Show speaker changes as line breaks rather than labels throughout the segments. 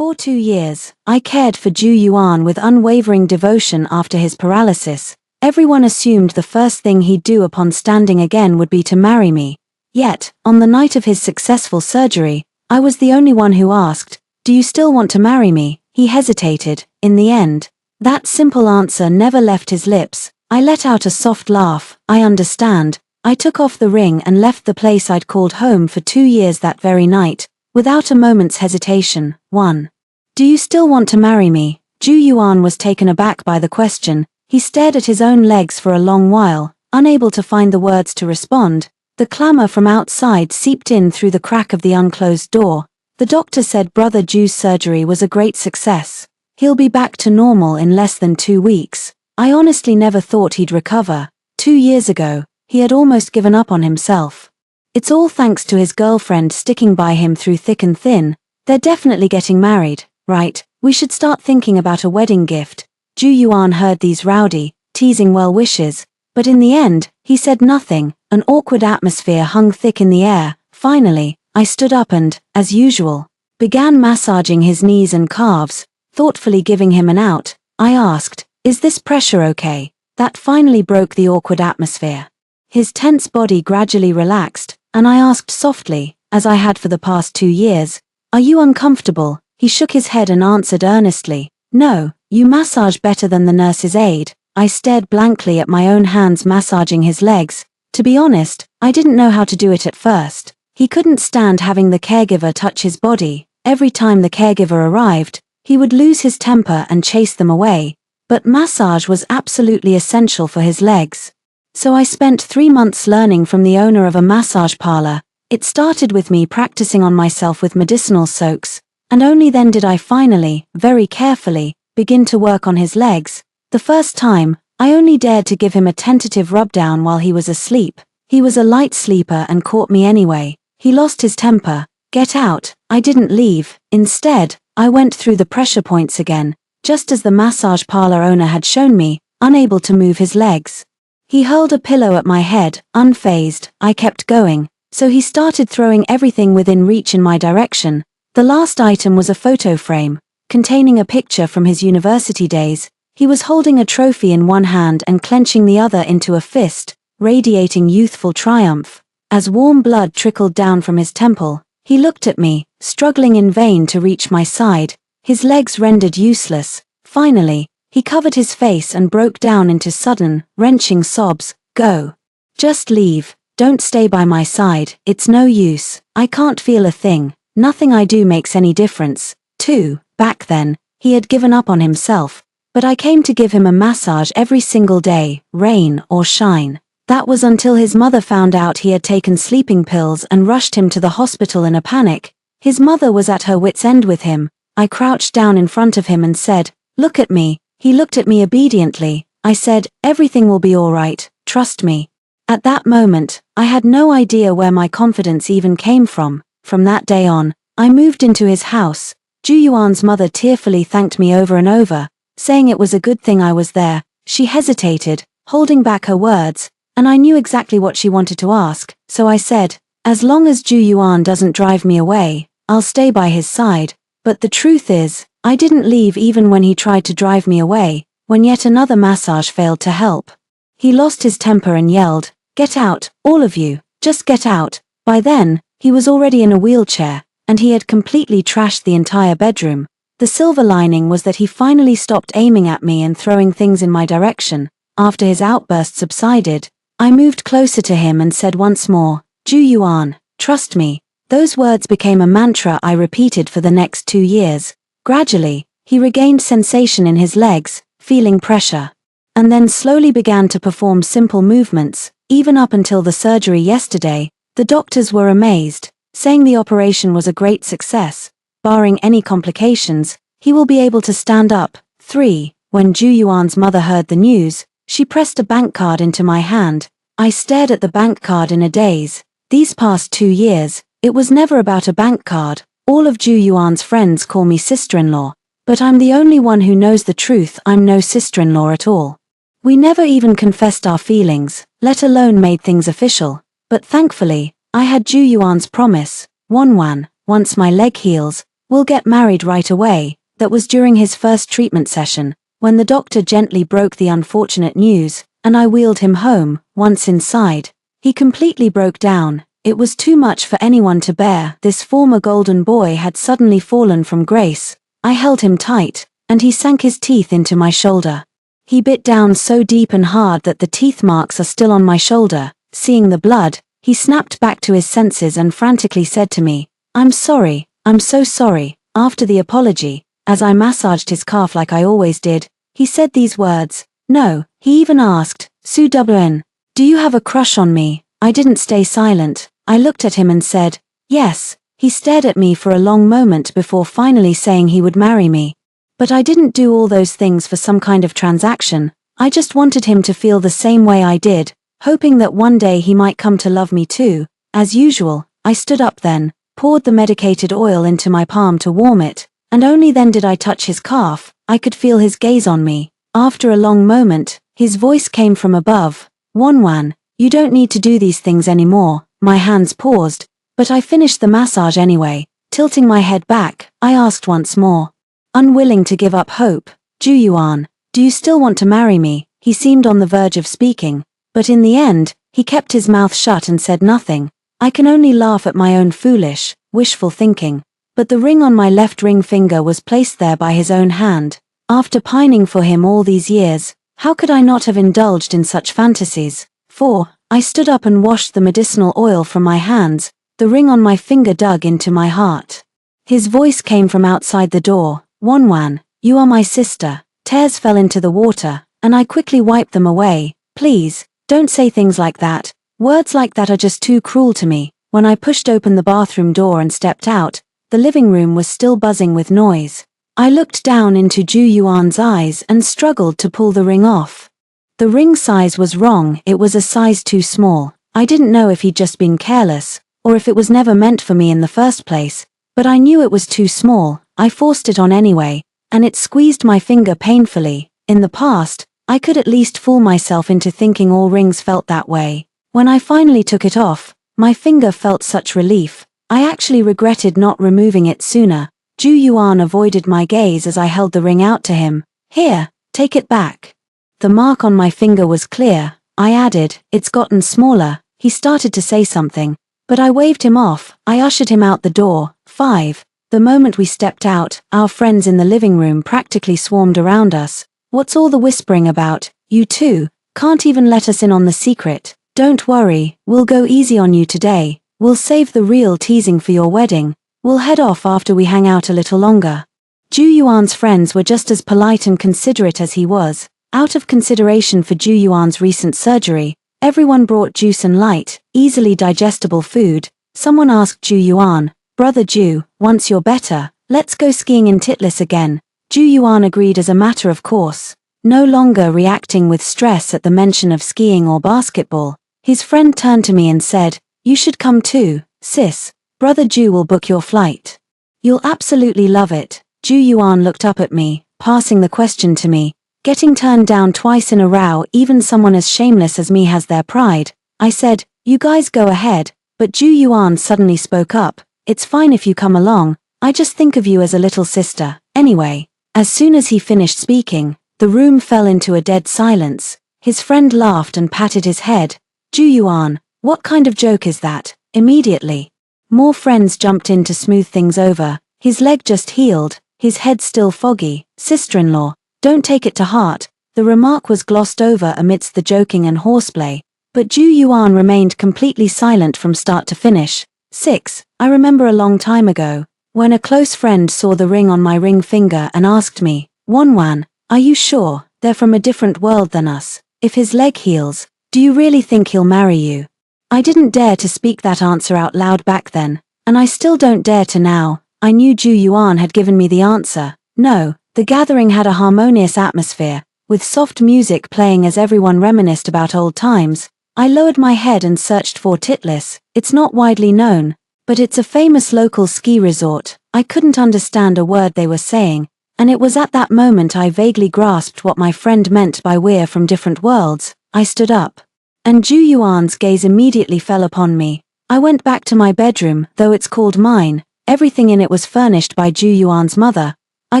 For 2 years, I cared for Ju Yuan with unwavering devotion after his paralysis. Everyone assumed the first thing he'd do upon standing again would be to marry me. Yet, on the night of his successful surgery, I was the only one who asked, "Do you still want to marry me?" He hesitated. In the end, that simple answer never left his lips. I let out a soft laugh. "I understand." I took off the ring and left the place I'd called home for 2 years that very night, without a moment's hesitation. 1. "Do you still want to marry me?" Ju Yuan was taken aback by the question. He stared at his own legs for a long while, unable to find the words to respond. The clamor from outside seeped in through the crack of the unclosed door. The doctor said Brother Ju's surgery was a great success. He'll be back to normal in less than 2 weeks. I honestly never thought he'd recover. 2 years ago, he had almost given up on himself. It's all thanks to his girlfriend sticking by him through thick and thin. They're definitely getting married, right? We should start thinking about a wedding gift. Ju Yuan heard these rowdy, teasing well wishes, but in the end, he said nothing. An awkward atmosphere hung thick in the air. Finally, I stood up and, as usual, began massaging his knees and calves, thoughtfully giving him an out. I asked, "Is this pressure okay?" That finally broke the awkward atmosphere. His tense body gradually relaxed, and I asked softly, as I had for the past 2 years, "Are you uncomfortable?" He shook his head and answered earnestly, "No, you massage better than the nurse's aide." I stared blankly at my own hands massaging his legs. To be honest, I didn't know how to do it at first. He couldn't stand having the caregiver touch his body. Every time the caregiver arrived, he would lose his temper and chase them away. But massage was absolutely essential for his legs. So I spent 3 months learning from the owner of a massage parlor. It started with me practicing on myself with medicinal soaks, and only then did I finally, very carefully, begin to work on his legs. The first time, I only dared to give him a tentative rub-down while he was asleep. He was a light sleeper and caught me anyway. He lost his temper. "Get out." I didn't leave. Instead, I went through the pressure points again, just as the massage parlor owner had shown me, unable to move his legs. He hurled a pillow at my head, unfazed. I kept going, so he started throwing everything within reach in my direction. The last item was a photo frame, containing a picture from his university days. He was holding a trophy in one hand and clenching the other into a fist, radiating youthful triumph. As warm blood trickled down from his temple, he looked at me, struggling in vain to reach my side, his legs rendered useless. Finally, he covered his face and broke down into sudden, wrenching sobs. "Go. Just leave. Don't stay by my side. It's no use. I can't feel a thing. Nothing I do makes any difference." 2. Back then, he had given up on himself, but I came to give him a massage every single day, rain or shine. That was until his mother found out he had taken sleeping pills and rushed him to the hospital in a panic. His mother was at her wit's end with him. I crouched down in front of him and said, "Look at me." He looked at me obediently. I said, "Everything will be all right, trust me." At that moment, I had no idea where my confidence even came from. From that day on, I moved into his house. Ju Yuan's mother tearfully thanked me over and over, saying it was a good thing I was there. She hesitated, holding back her words, and I knew exactly what she wanted to ask, so I said, "As long as Ju Yuan doesn't drive me away, I'll stay by his side." But the truth is, I didn't leave even when he tried to drive me away. When yet another massage failed to help, he lost his temper and yelled, "Get out, all of you, just get out." By then, he was already in a wheelchair, and he had completely trashed the entire bedroom. The silver lining was that he finally stopped aiming at me and throwing things in my direction. After his outburst subsided, I moved closer to him and said once more, "Ju Yuan, trust me." Those words became a mantra I repeated for the next 2 years. Gradually, he regained sensation in his legs, feeling pressure, and then slowly began to perform simple movements. Even up until the surgery yesterday, the doctors were amazed, saying the operation was a great success. Barring any complications, he will be able to stand up. 3. When Ju Yuan's mother heard the news, she pressed a bank card into my hand. I stared at the bank card in a daze. These past 2 years, it was never about a bank card. All of Ju Yuan's friends call me sister-in-law, but I'm the only one who knows the truth. I'm no sister-in-law at all. We never even confessed our feelings, let alone made things official. But thankfully, I had Ju Yuan's promise. 1. Once my leg heals, "We'll get married right away." That was during his first treatment session, when the doctor gently broke the unfortunate news, and I wheeled him home. Once inside, he completely broke down. It was too much for anyone to bear. This former golden boy had suddenly fallen from grace. I held him tight, and he sank his teeth into my shoulder. He bit down so deep and hard that the teeth marks are still on my shoulder. Seeing the blood, he snapped back to his senses and frantically said to me, "I'm sorry, I'm so sorry." After the apology, as I massaged his calf like I always did, he said these words. No, he even asked, "Suwn, do you have a crush on me?" I didn't stay silent. I looked at him and said, "Yes." He stared at me for a long moment before finally saying he would marry me. But I didn't do all those things for some kind of transaction. I just wanted him to feel the same way I did, hoping that one day he might come to love me too. As usual, I stood up then, poured the medicated oil into my palm to warm it, and only then did I touch his calf. I could feel his gaze on me. After a long moment, his voice came from above. "Wonwan, you don't need to do these things anymore." My hands paused, but I finished the massage anyway. Tilting my head back, I asked once more. Unwilling to give up hope, "Juyuan, do you still want to marry me?" He seemed on the verge of speaking, but in the end, he kept his mouth shut and said nothing. I can only laugh at my own foolish, wishful thinking. But the ring on my left ring finger was placed there by his own hand. After pining for him all these years, how could I not have indulged in such fantasies? 4. I stood up and washed the medicinal oil from my hands. The ring on my finger dug into my heart. His voice came from outside the door. "Wonwan, you are my sister." Tears fell into the water, and I quickly wiped them away. "Please, don't say things like that. Words like that are just too cruel to me." When I pushed open the bathroom door and stepped out, the living room was still buzzing with noise. I looked down into Juyuan's eyes and struggled to pull the ring off. The ring size was wrong. It was a size too small. I didn't know if he'd just been careless, or if it was never meant for me in the first place, but I knew it was too small. I forced it on anyway, and it squeezed my finger painfully. In the past, I could at least fool myself into thinking all rings felt that way. When I finally took it off, my finger felt such relief. I actually regretted not removing it sooner. Juyuan avoided my gaze as I held the ring out to him. "Here, take it back." The mark on my finger was clear. I added, "It's gotten smaller." He started to say something, but I waved him off. I ushered him out the door. 5. The moment we stepped out, our friends in the living room practically swarmed around us. "What's all the whispering about? You two can't even let us in on the secret." "Don't worry, we'll go easy on you today. We'll save the real teasing for your wedding. We'll head off after we hang out a little longer." Juyuan's friends were just as polite and considerate as he was. Out of consideration for Juyuan's recent surgery, everyone brought juice and light, easily digestible food. Someone asked Juyuan, "Brother Ju, once you're better, let's go skiing in Titlis again." Juyuan agreed as a matter of course, no longer reacting with stress at the mention of skiing or basketball. His friend turned to me and said, "You should come too, sis. Brother Ju will book your flight. You'll absolutely love it." Juyuan looked up at me, passing the question to me. Getting turned down twice in a row, even someone as shameless as me has their pride. I said, "You guys go ahead," but Juyuan suddenly spoke up. "It's fine if you come along. I just think of you as a little sister." Anyway, as soon as he finished speaking, the room fell into a dead silence. His friend laughed and patted his head. "Juyuan, what kind of joke is that?" Immediately, more friends jumped in to smooth things over. "His leg just healed, his head still foggy. Sister-in-law, don't take it to heart." The remark was glossed over amidst the joking and horseplay, but Juyuan remained completely silent from start to finish. 6. I remember a long time ago, when a close friend saw the ring on my ring finger and asked me, "Wonwan, are you sure they're from a different world than us? If his leg heals, do you really think he'll marry you?" I didn't dare to speak that answer out loud back then, and I still don't dare to now. I knew Juyuan had given me the answer. No. The gathering had a harmonious atmosphere, with soft music playing as everyone reminisced about old times. I lowered my head and searched for Titlis. It's not widely known, but it's a famous local ski resort. I couldn't understand a word they were saying, and it was at that moment I vaguely grasped what my friend meant by "we're from different worlds." I stood up, and Juyuan's gaze immediately fell upon me. I went back to my bedroom, though it's called mine. Everything in it was furnished by Ju Yuan's mother. I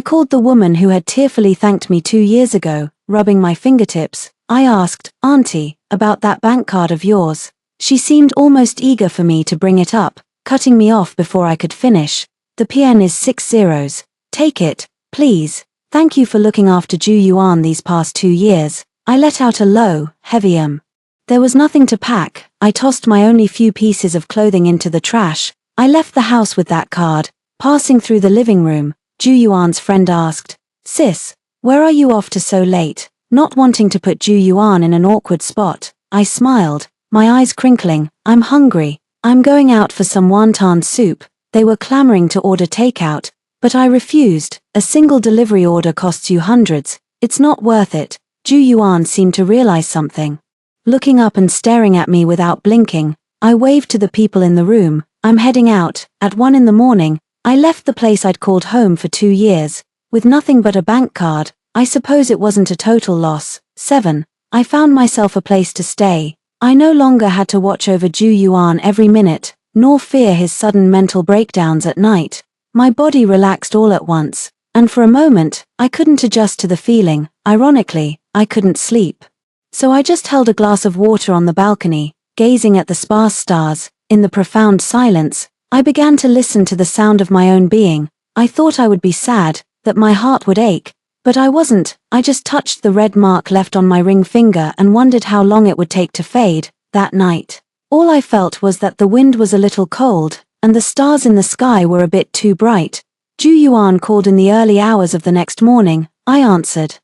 called the woman who had tearfully thanked me 2 years ago, rubbing my fingertips. I asked, "Auntie, about that bank card of yours." She seemed almost eager for me to bring it up, cutting me off before I could finish. "The PN is 6 zeros. Take it, please. Thank you for looking after Ju Yuan these past 2 years." I let out a low, heavy There was nothing to pack. I tossed my only few pieces of clothing into the trash. I left the house with that card. Passing through the living room, Ju Yuan's friend asked, "Sis, where are you off to so late?" Not wanting to put Ju Yuan in an awkward spot, I smiled, my eyes crinkling. "I'm hungry. I'm going out for some wonton soup." They were clamoring to order takeout, but I refused. "A single delivery order costs you hundreds. It's not worth it." Ju Yuan seemed to realize something. Looking up and staring at me without blinking, I waved to the people in the room. "I'm heading out." At 1 in the morning, I left the place I'd called home for 2 years, with nothing but a bank card. I suppose it wasn't a total loss. 7. I found myself a place to stay. I no longer had to watch over Ju Yuan every minute, nor fear his sudden mental breakdowns at night. My body relaxed all at once, and for a moment, I couldn't adjust to the feeling. Ironically, I couldn't sleep. So I just held a glass of water on the balcony, gazing at the sparse stars. In the profound silence, I began to listen to the sound of my own being. I thought I would be sad, that my heart would ache, but I wasn't. I just touched the red mark left on my ring finger and wondered how long it would take to fade. That night, all I felt was that the wind was a little cold, and the stars in the sky were a bit too bright. Ju Yuan called in the early hours of the next morning. I answered.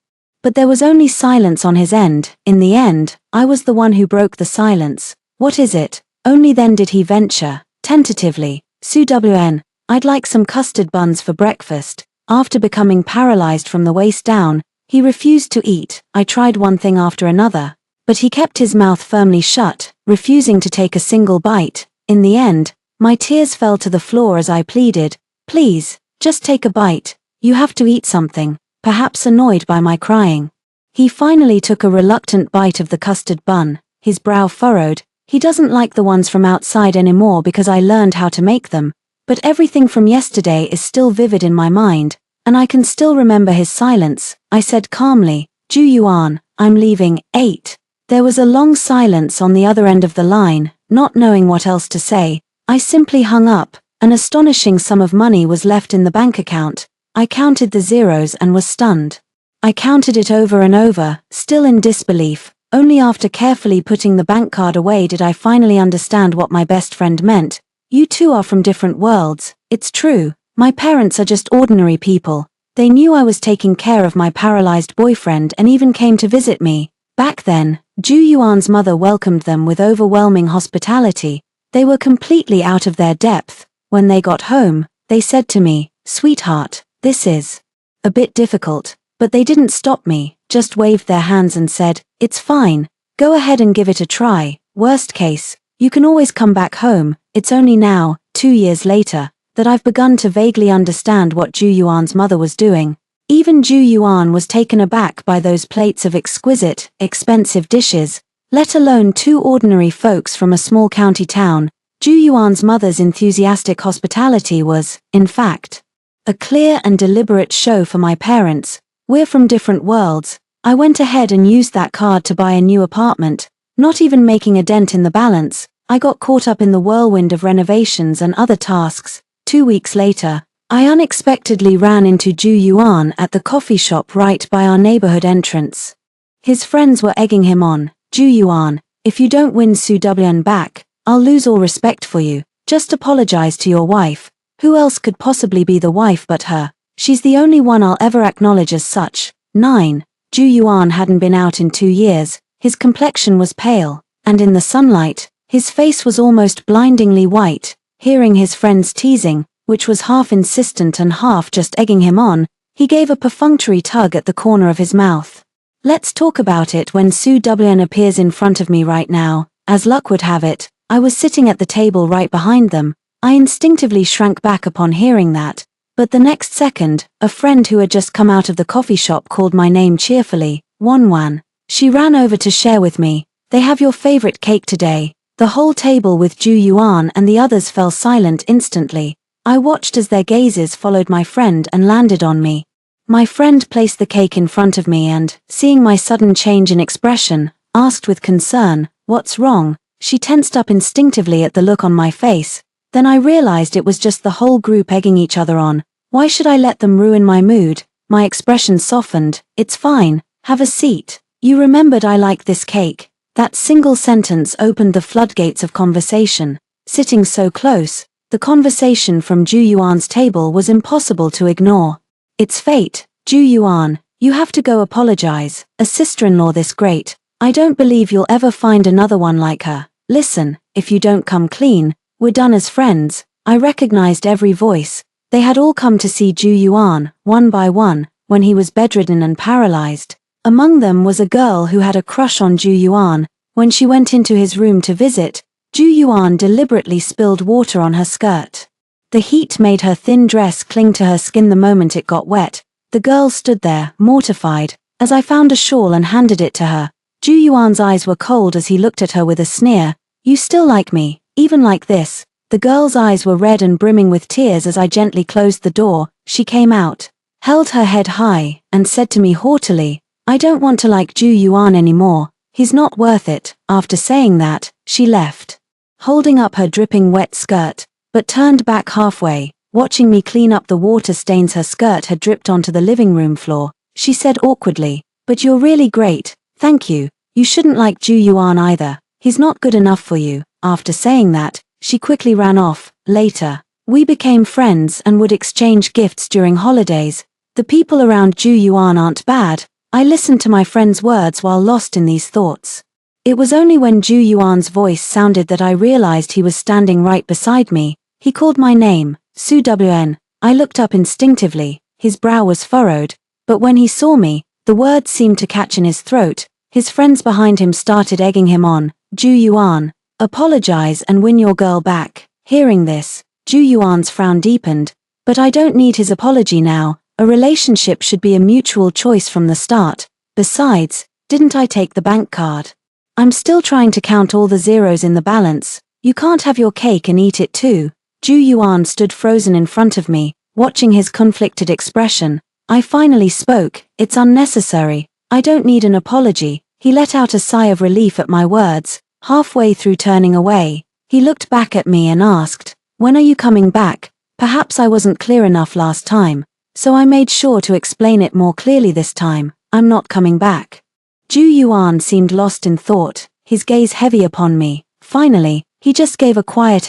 But there was only silence on his end. In the end, I was the one who broke the silence. "What is it?" Only then did he venture, tentatively, "Su-wn, I'd like some custard buns for breakfast." After becoming paralyzed from the waist down, he refused to eat. I tried one thing after another, but he kept his mouth firmly shut, refusing to take a single bite. In the end, my tears fell to the floor as I pleaded, "Please, just take a bite. You have to eat something," perhaps annoyed by my crying. He finally took a reluctant bite of the custard bun, his brow furrowed. "He doesn't like the ones from outside anymore because I learned how to make them, but everything from yesterday is still vivid in my mind, and I can still remember his silence." I said calmly, "Ju Yuan, I'm leaving." 8. There was a long silence on the other end of the line. Not knowing what else to say, I simply hung up. An astonishing sum of money was left in the bank account. I counted the zeros and was stunned. I counted it over and over, still in disbelief. Only after carefully putting the bank card away did I finally understand what my best friend meant. "You two are from different worlds." It's true, my parents are just ordinary people. They knew I was taking care of my paralyzed boyfriend and even came to visit me. Back then, Ju Yuan's mother welcomed them with overwhelming hospitality. They were completely out of their depth. When they got home, they said to me, "Sweetheart, this is a bit difficult." But they didn't stop me, just waved their hands and said, "It's fine. Go ahead and give it a try. Worst case, you can always come back home." It's only now, 2 years later, that I've begun to vaguely understand what Ju Yuan's mother was doing. Even Ju Yuan was taken aback by those plates of exquisite, expensive dishes, let alone 2 ordinary folks from a small county town. Ju Yuan's mother's enthusiastic hospitality was, in fact, a clear and deliberate show for my parents. We're from different worlds. I went ahead and used that card to buy a new apartment, not even making a dent in the balance. I got caught up in the whirlwind of renovations and other tasks. 2 weeks later, I unexpectedly ran into Ju Yuan at the coffee shop right by our neighborhood entrance. His friends were egging him on. "Ju Yuan, if you don't win Su-wn back, I'll lose all respect for you. Just apologize to your wife." Who else could possibly be the wife but her? She's the only one I'll ever acknowledge as such. 9. Ju Yuan hadn't been out in 2 years. His complexion was pale, and in the sunlight, his face was almost blindingly white. Hearing his friends teasing, which was half insistent and half just egging him on, he gave a perfunctory tug at the corner of his mouth. "Let's talk about it when Su-wn appears in front of me right now." As luck would have it, I was sitting at the table right behind them. I instinctively shrank back upon hearing that. But the next second, a friend who had just come out of the coffee shop called my name cheerfully, "Wanwan." She ran over to share with me, "They have your favorite cake today." The whole table with Ju Yuan and the others fell silent instantly. I watched as their gazes followed my friend and landed on me. My friend placed the cake in front of me and, seeing my sudden change in expression, asked with concern, "What's wrong?" She tensed up instinctively at the look on my face. Then I realized it was just the whole group egging each other on. Why should I let them ruin my mood? My expression softened. "It's fine. Have a seat. You remembered I like this cake." That single sentence opened the floodgates of conversation. Sitting so close, the conversation from Ju Yuan's table was impossible to ignore. "It's fate, Ju Yuan. You have to go apologize. A sister-in-law this great. I don't believe you'll ever find another one like her. Listen, if you don't come clean, we're done as friends." I recognized every voice. They had all come to see Ju Yuan, one by one, when he was bedridden and paralyzed. Among them was a girl who had a crush on Ju Yuan. When she went into his room to visit, Ju Yuan deliberately spilled water on her skirt. The heat made her thin dress cling to her skin the moment it got wet. The girl stood there, mortified, as I found a shawl and handed it to her. Ju Yuan's eyes were cold as he looked at her with a sneer. "You still like me, even like this?" The girl's eyes were red and brimming with tears as I gently closed the door. She came out, held her head high, and said to me haughtily, "I don't want to like Ju Yuan anymore. He's not worth it." After saying that, she left, holding up her dripping wet skirt, but turned back halfway, watching me clean up the water stains her skirt had dripped onto the living room floor. She said awkwardly, "But you're really great, thank you. You shouldn't like Ju Yuan either. He's not good enough for you." After saying that, she quickly ran off. Later, we became friends and would exchange gifts during holidays. The people around Ju Yuan aren't bad. I listened to my friend's words while lost in these thoughts. It was only when Ju Yuan's voice sounded that I realized he was standing right beside me. He called my name, Su Wn. I looked up instinctively. His brow was furrowed, but when he saw me, the words seemed to catch in his throat. His friends behind him started egging him on. "Ju Yuan, apologize and win your girl back." Hearing this, Ju Yuan's frown deepened. "But I don't need his apology now. A relationship should be a mutual choice from the start. Besides, didn't I take the bank card? I'm still trying to count all the zeros in the balance. You can't have your cake and eat it too." Ju Yuan stood frozen in front of me, watching his conflicted expression. I finally spoke. "It's unnecessary. I don't need an apology." He let out a sigh of relief at my words. Halfway through turning away, he looked back at me and asked, "When are you coming back?" Perhaps I wasn't clear enough last time, so I made sure to explain it more clearly this time. "I'm not coming back." Ju Yuan seemed lost in thought, his gaze heavy upon me. Finally, he just gave a quiet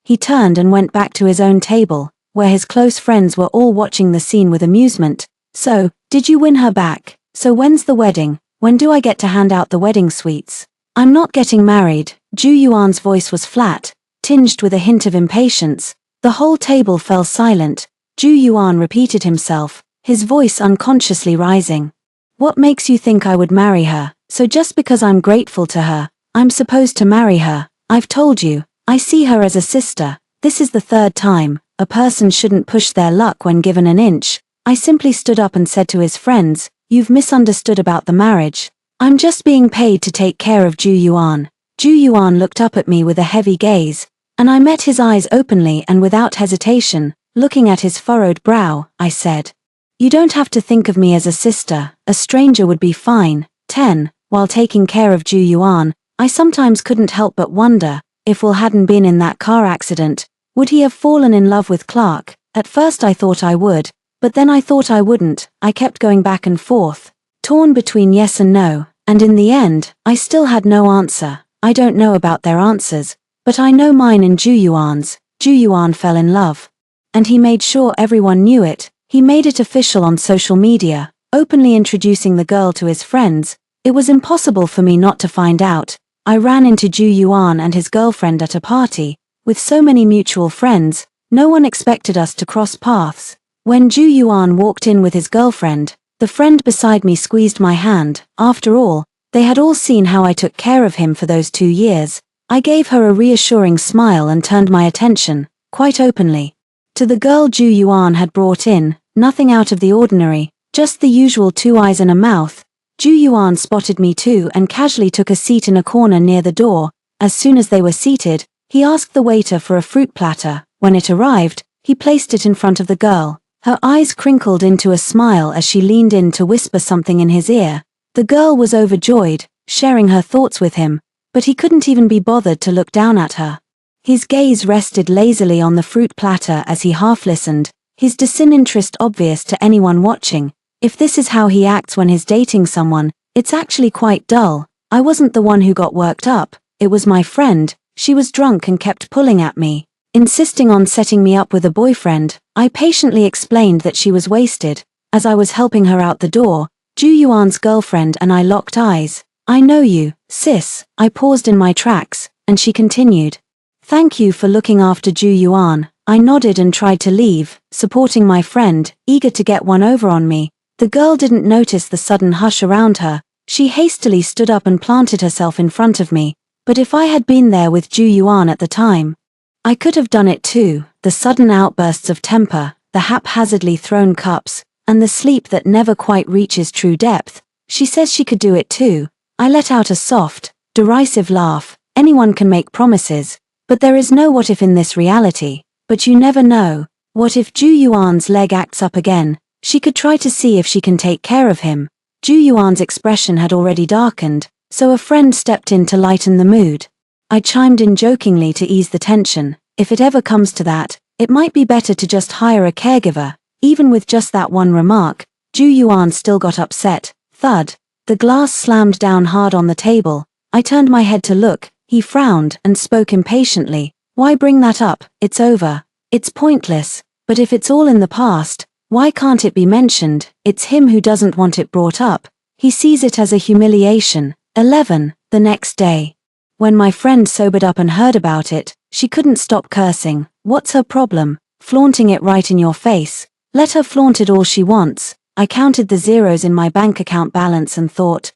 He turned and went back to his own table, where his close friends were all watching the scene with amusement. "So, did you win her back? So when's the wedding? When do I get to hand out the wedding sweets?" "I'm not getting married." Ju Yuan's voice was flat, tinged with a hint of impatience. The whole table fell silent. Ju Yuan repeated himself, his voice unconsciously rising. "What makes you think I would marry her? So just because I'm grateful to her, I'm supposed to marry her? I've told you, I see her as a sister. This is the third time. A person shouldn't push their luck when given an inch." I simply stood up and said to his friends, "You've misunderstood about the marriage. I'm just being paid to take care of Ju Yuan." Ju Yuan looked up at me with a heavy gaze, and I met his eyes openly and without hesitation. Looking at his furrowed brow, I said, "You don't have to think of me as a sister. A stranger would be fine." 10. While taking care of Ju Yuan, I sometimes couldn't help but wonder, if Will hadn't been in that car accident, would he have fallen in love with Clark? At first I thought I would, but then I thought I wouldn't. I kept going back and forth, torn between yes and no, and in the end, I still had no answer. I don't know about their answers, but I know mine and Ju Yuan's. Ju Yuan fell in love. And he made sure everyone knew it. He made it official on social media, openly introducing the girl to his friends. It was impossible for me not to find out. I ran into Ju Yuan and his girlfriend at a party. With so many mutual friends, no one expected us to cross paths. When Ju Yuan walked in with his girlfriend, the friend beside me squeezed my hand. After all, they had all seen how I took care of him for those 2 years. I gave her a reassuring smile and turned my attention, quite openly, to the girl Ju Yuan had brought in. Nothing out of the ordinary, just the usual 2 eyes and a mouth. Ju Yuan spotted me too and casually took a seat in a corner near the door. As soon as they were seated, he asked the waiter for a fruit platter. When it arrived, He placed it in front of the girl. Her eyes crinkled into a smile as she leaned in to whisper something in his ear. The girl was overjoyed, sharing her thoughts with him, but he couldn't even be bothered to look down at her. His gaze rested lazily on the fruit platter as he half listened, his disinterest obvious to anyone watching. If this is how he acts when he's dating someone, it's actually quite dull. I wasn't the one who got worked up, it was my friend. She was drunk and kept pulling at me, insisting on setting me up with a boyfriend. I patiently explained that she was wasted. As I was helping her out the door, Ju Yuan's girlfriend and I locked eyes. "I know you, sis." I paused in my tracks, and she continued. "Thank you for looking after Ju Yuan." I nodded and tried to leave, supporting my friend, eager to get one over on me. The girl didn't notice the sudden hush around her. She hastily stood up and planted herself in front of me. But if I had been there with Ju Yuan at the time, I could have done it too. The sudden outbursts of temper, the haphazardly thrown cups, and the sleep that never quite reaches true depth. She says she could do it too. I let out a soft, derisive laugh. Anyone can make promises, but there is no what if in this reality. But you never know. What if Ju Yuan's leg acts up again? She could try to see if she can take care of him. Ju Yuan's expression had already darkened, so a friend stepped in to lighten the mood. I chimed in jokingly to ease the tension. If it ever comes to that, it might be better to just hire a caregiver. Even with just that one remark, Ju Yuan still got upset. Thud. The glass slammed down hard on the table. I turned my head to look. He frowned and spoke impatiently. "Why bring that up? It's over. It's pointless. But if it's all in the past, why can't it be mentioned?" It's him who doesn't want it brought up. He sees it as a humiliation. 11. The next day, when my friend sobered up and heard about it, she couldn't stop cursing. What's her problem? Flaunting it right in your face. Let her flaunt it all she wants. I counted the zeros in my bank account balance and thought,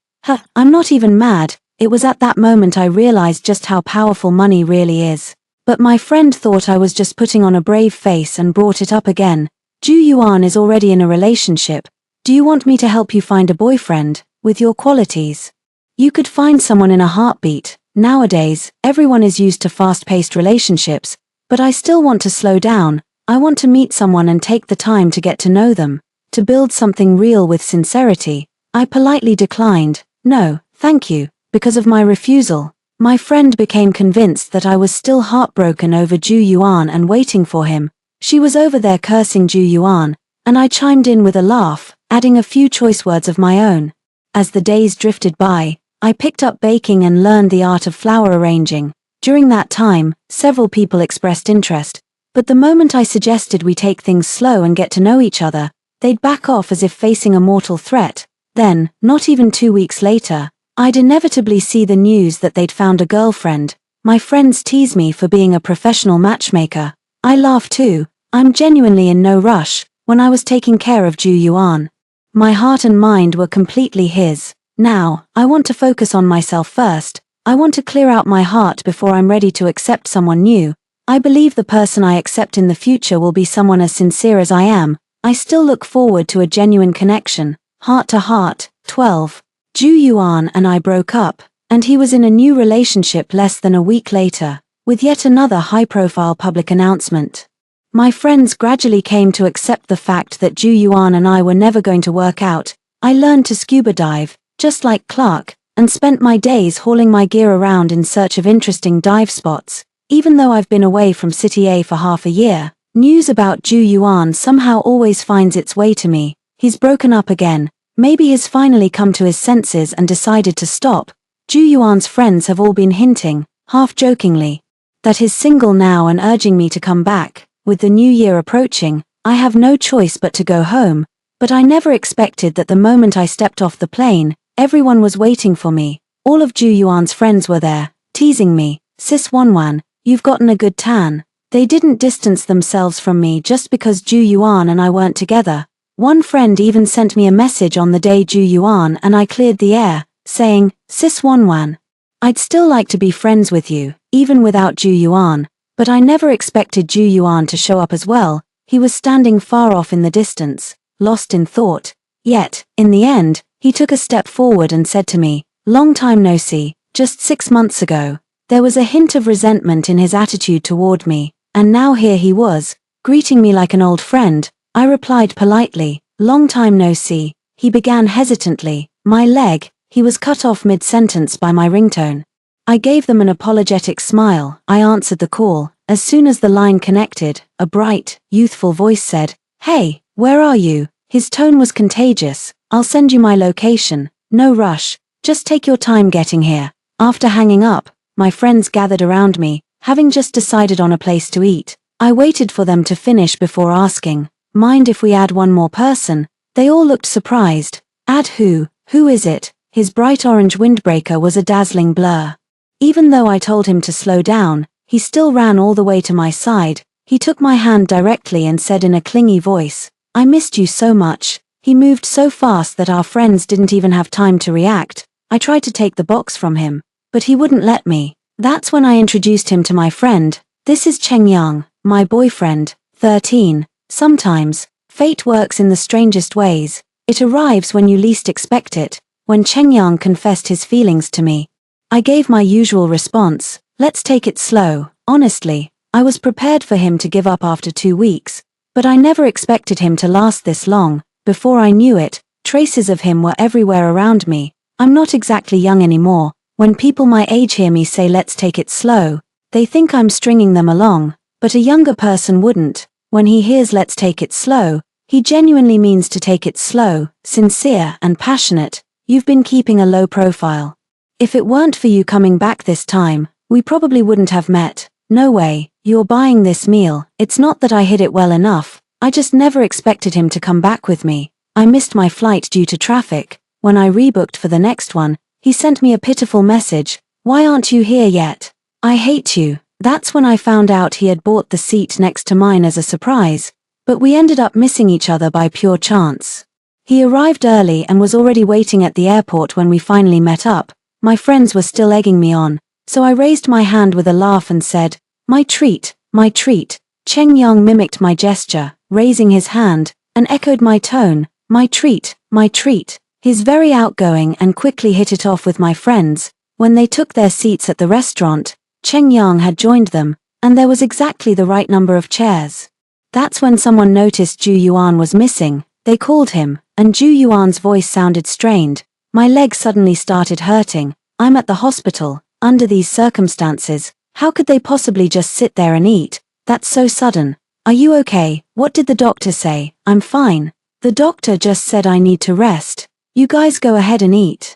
I'm not even mad. It was at that moment I realized just how powerful money really is. But my friend thought I was just putting on a brave face and brought it up again. Ju Yuan is already in a relationship. Do you want me to help you find a boyfriend with your qualities? You could find someone in a heartbeat. Nowadays, everyone is used to fast-paced relationships, but I still want to slow down. I want to meet someone and take the time to get to know them, to build something real with sincerity. I politely declined. "No, thank you." Because of my refusal, my friend became convinced that I was still heartbroken over Ju Yuan and waiting for him. She was over there cursing Ju Yuan, and I chimed in with a laugh, adding a few choice words of my own. As the days drifted by, I picked up baking and learned the art of flower arranging. During that time, several people expressed interest, but the moment I suggested we take things slow and get to know each other, they'd back off as if facing a mortal threat. Then, not even 2 weeks later, I'd inevitably see the news that they'd found a girlfriend. My friends tease me for being a professional matchmaker. I laugh too. I'm genuinely in no rush. When I was taking care of Ju Yuan, my heart and mind were completely his. Now, I want to focus on myself first. I want to clear out my heart before I'm ready to accept someone new. I believe the person I accept in the future will be someone as sincere as I am. I still look forward to a genuine connection, heart to heart. 12. Ju Yuan and I broke up, and he was in a new relationship less than a week later, with yet another high-profile public announcement. My friends gradually came to accept the fact that Ju Yuan and I were never going to work out. I learned to scuba dive, just like Clark, and spent my days hauling my gear around in search of interesting dive spots. Even though I've been away from City A for half a year, news about Ju Yuan somehow always finds its way to me. He's broken up again. Maybe he's finally come to his senses and decided to stop. Ju Yuan's friends have all been hinting, half-jokingly, that he's single now and urging me to come back. With the new year approaching, I have no choice but to go home, but I never expected that the moment I stepped off the plane, everyone was waiting for me. All of Ju Yuan's friends were there, teasing me. "Sis Wanwan, you've gotten a good tan." They didn't distance themselves from me just because Ju Yuan and I weren't together. One friend even sent me a message on the day Ju Yuan and I cleared the air, saying, "Sis Wanwan, I'd still like to be friends with you, even without Ju Yuan." But I never expected Ju Yuan to show up as well. He was standing far off in the distance, lost in thought. Yet, in the end, he took a step forward and said to me, "Long time no see, just 6 months ago." There was a hint of resentment in his attitude toward me, and now here he was, Greeting me like an old friend, I replied politely, "Long time no see." He began hesitantly, "My leg." He was cut off mid-sentence by my ringtone. I gave them an apologetic smile. I answered the call. As soon as the line connected, a bright, youthful voice said, "Hey, where are you?" His tone was contagious. "I'll send you my location. No rush. Just take your time getting here." After hanging up, my friends gathered around me, having just decided on a place to eat. I waited for them to finish before asking, "Mind if we add one more person?" They all looked surprised. "Add who? Who is it?" His bright orange windbreaker was a dazzling blur. Even though I told him to slow down, he still ran all the way to my side. He took my hand directly and said in a clingy voice, "I missed you so much." He moved so fast that our friends didn't even have time to react. I tried to take the box from him, but he wouldn't let me. That's when I introduced him to my friend. "This is Cheng Yang, my boyfriend, 13. Sometimes, fate works in the strangest ways. It arrives when you least expect it." When Cheng Yang confessed his feelings to me, I gave my usual response, "Let's take it slow." Honestly, I was prepared for him to give up after 2 weeks, but I never expected him to last this long. Before I knew it, traces of him were everywhere around me. I'm not exactly young anymore. When people my age hear me say "let's take it slow," they think I'm stringing them along, but a younger person wouldn't. When he hears "let's take it slow," he genuinely means to take it slow, sincere and passionate. You've been keeping a low profile. If it weren't for you coming back this time, we probably wouldn't have met. No way, you're buying this meal. It's not that I hid it well enough, I just never expected him to come back with me. I missed my flight due to traffic. When I rebooked for the next one, he sent me a pitiful message, "Why aren't you here yet? I hate you." That's when I found out he had bought the seat next to mine as a surprise, but we ended up missing each other by pure chance. He arrived early and was already waiting at the airport when we finally met up. My friends were still egging me on, so I raised my hand with a laugh and said, "My treat, my treat." Cheng Yang mimicked my gesture, raising his hand, and echoed my tone, "My treat, my treat." He's very outgoing and quickly hit it off with my friends. When they took their seats at the restaurant, Cheng Yang had joined them, and there was exactly the right number of chairs. That's when someone noticed Ju Yuan was missing. They called him, and Ju Yuan's voice sounded strained. My leg suddenly started hurting. "I'm at the hospital. Under these circumstances, how could they possibly just sit there and eat? That's so sudden." "Are you okay? What did the doctor say?" "I'm fine. The doctor just said I need to rest. You guys go ahead and eat.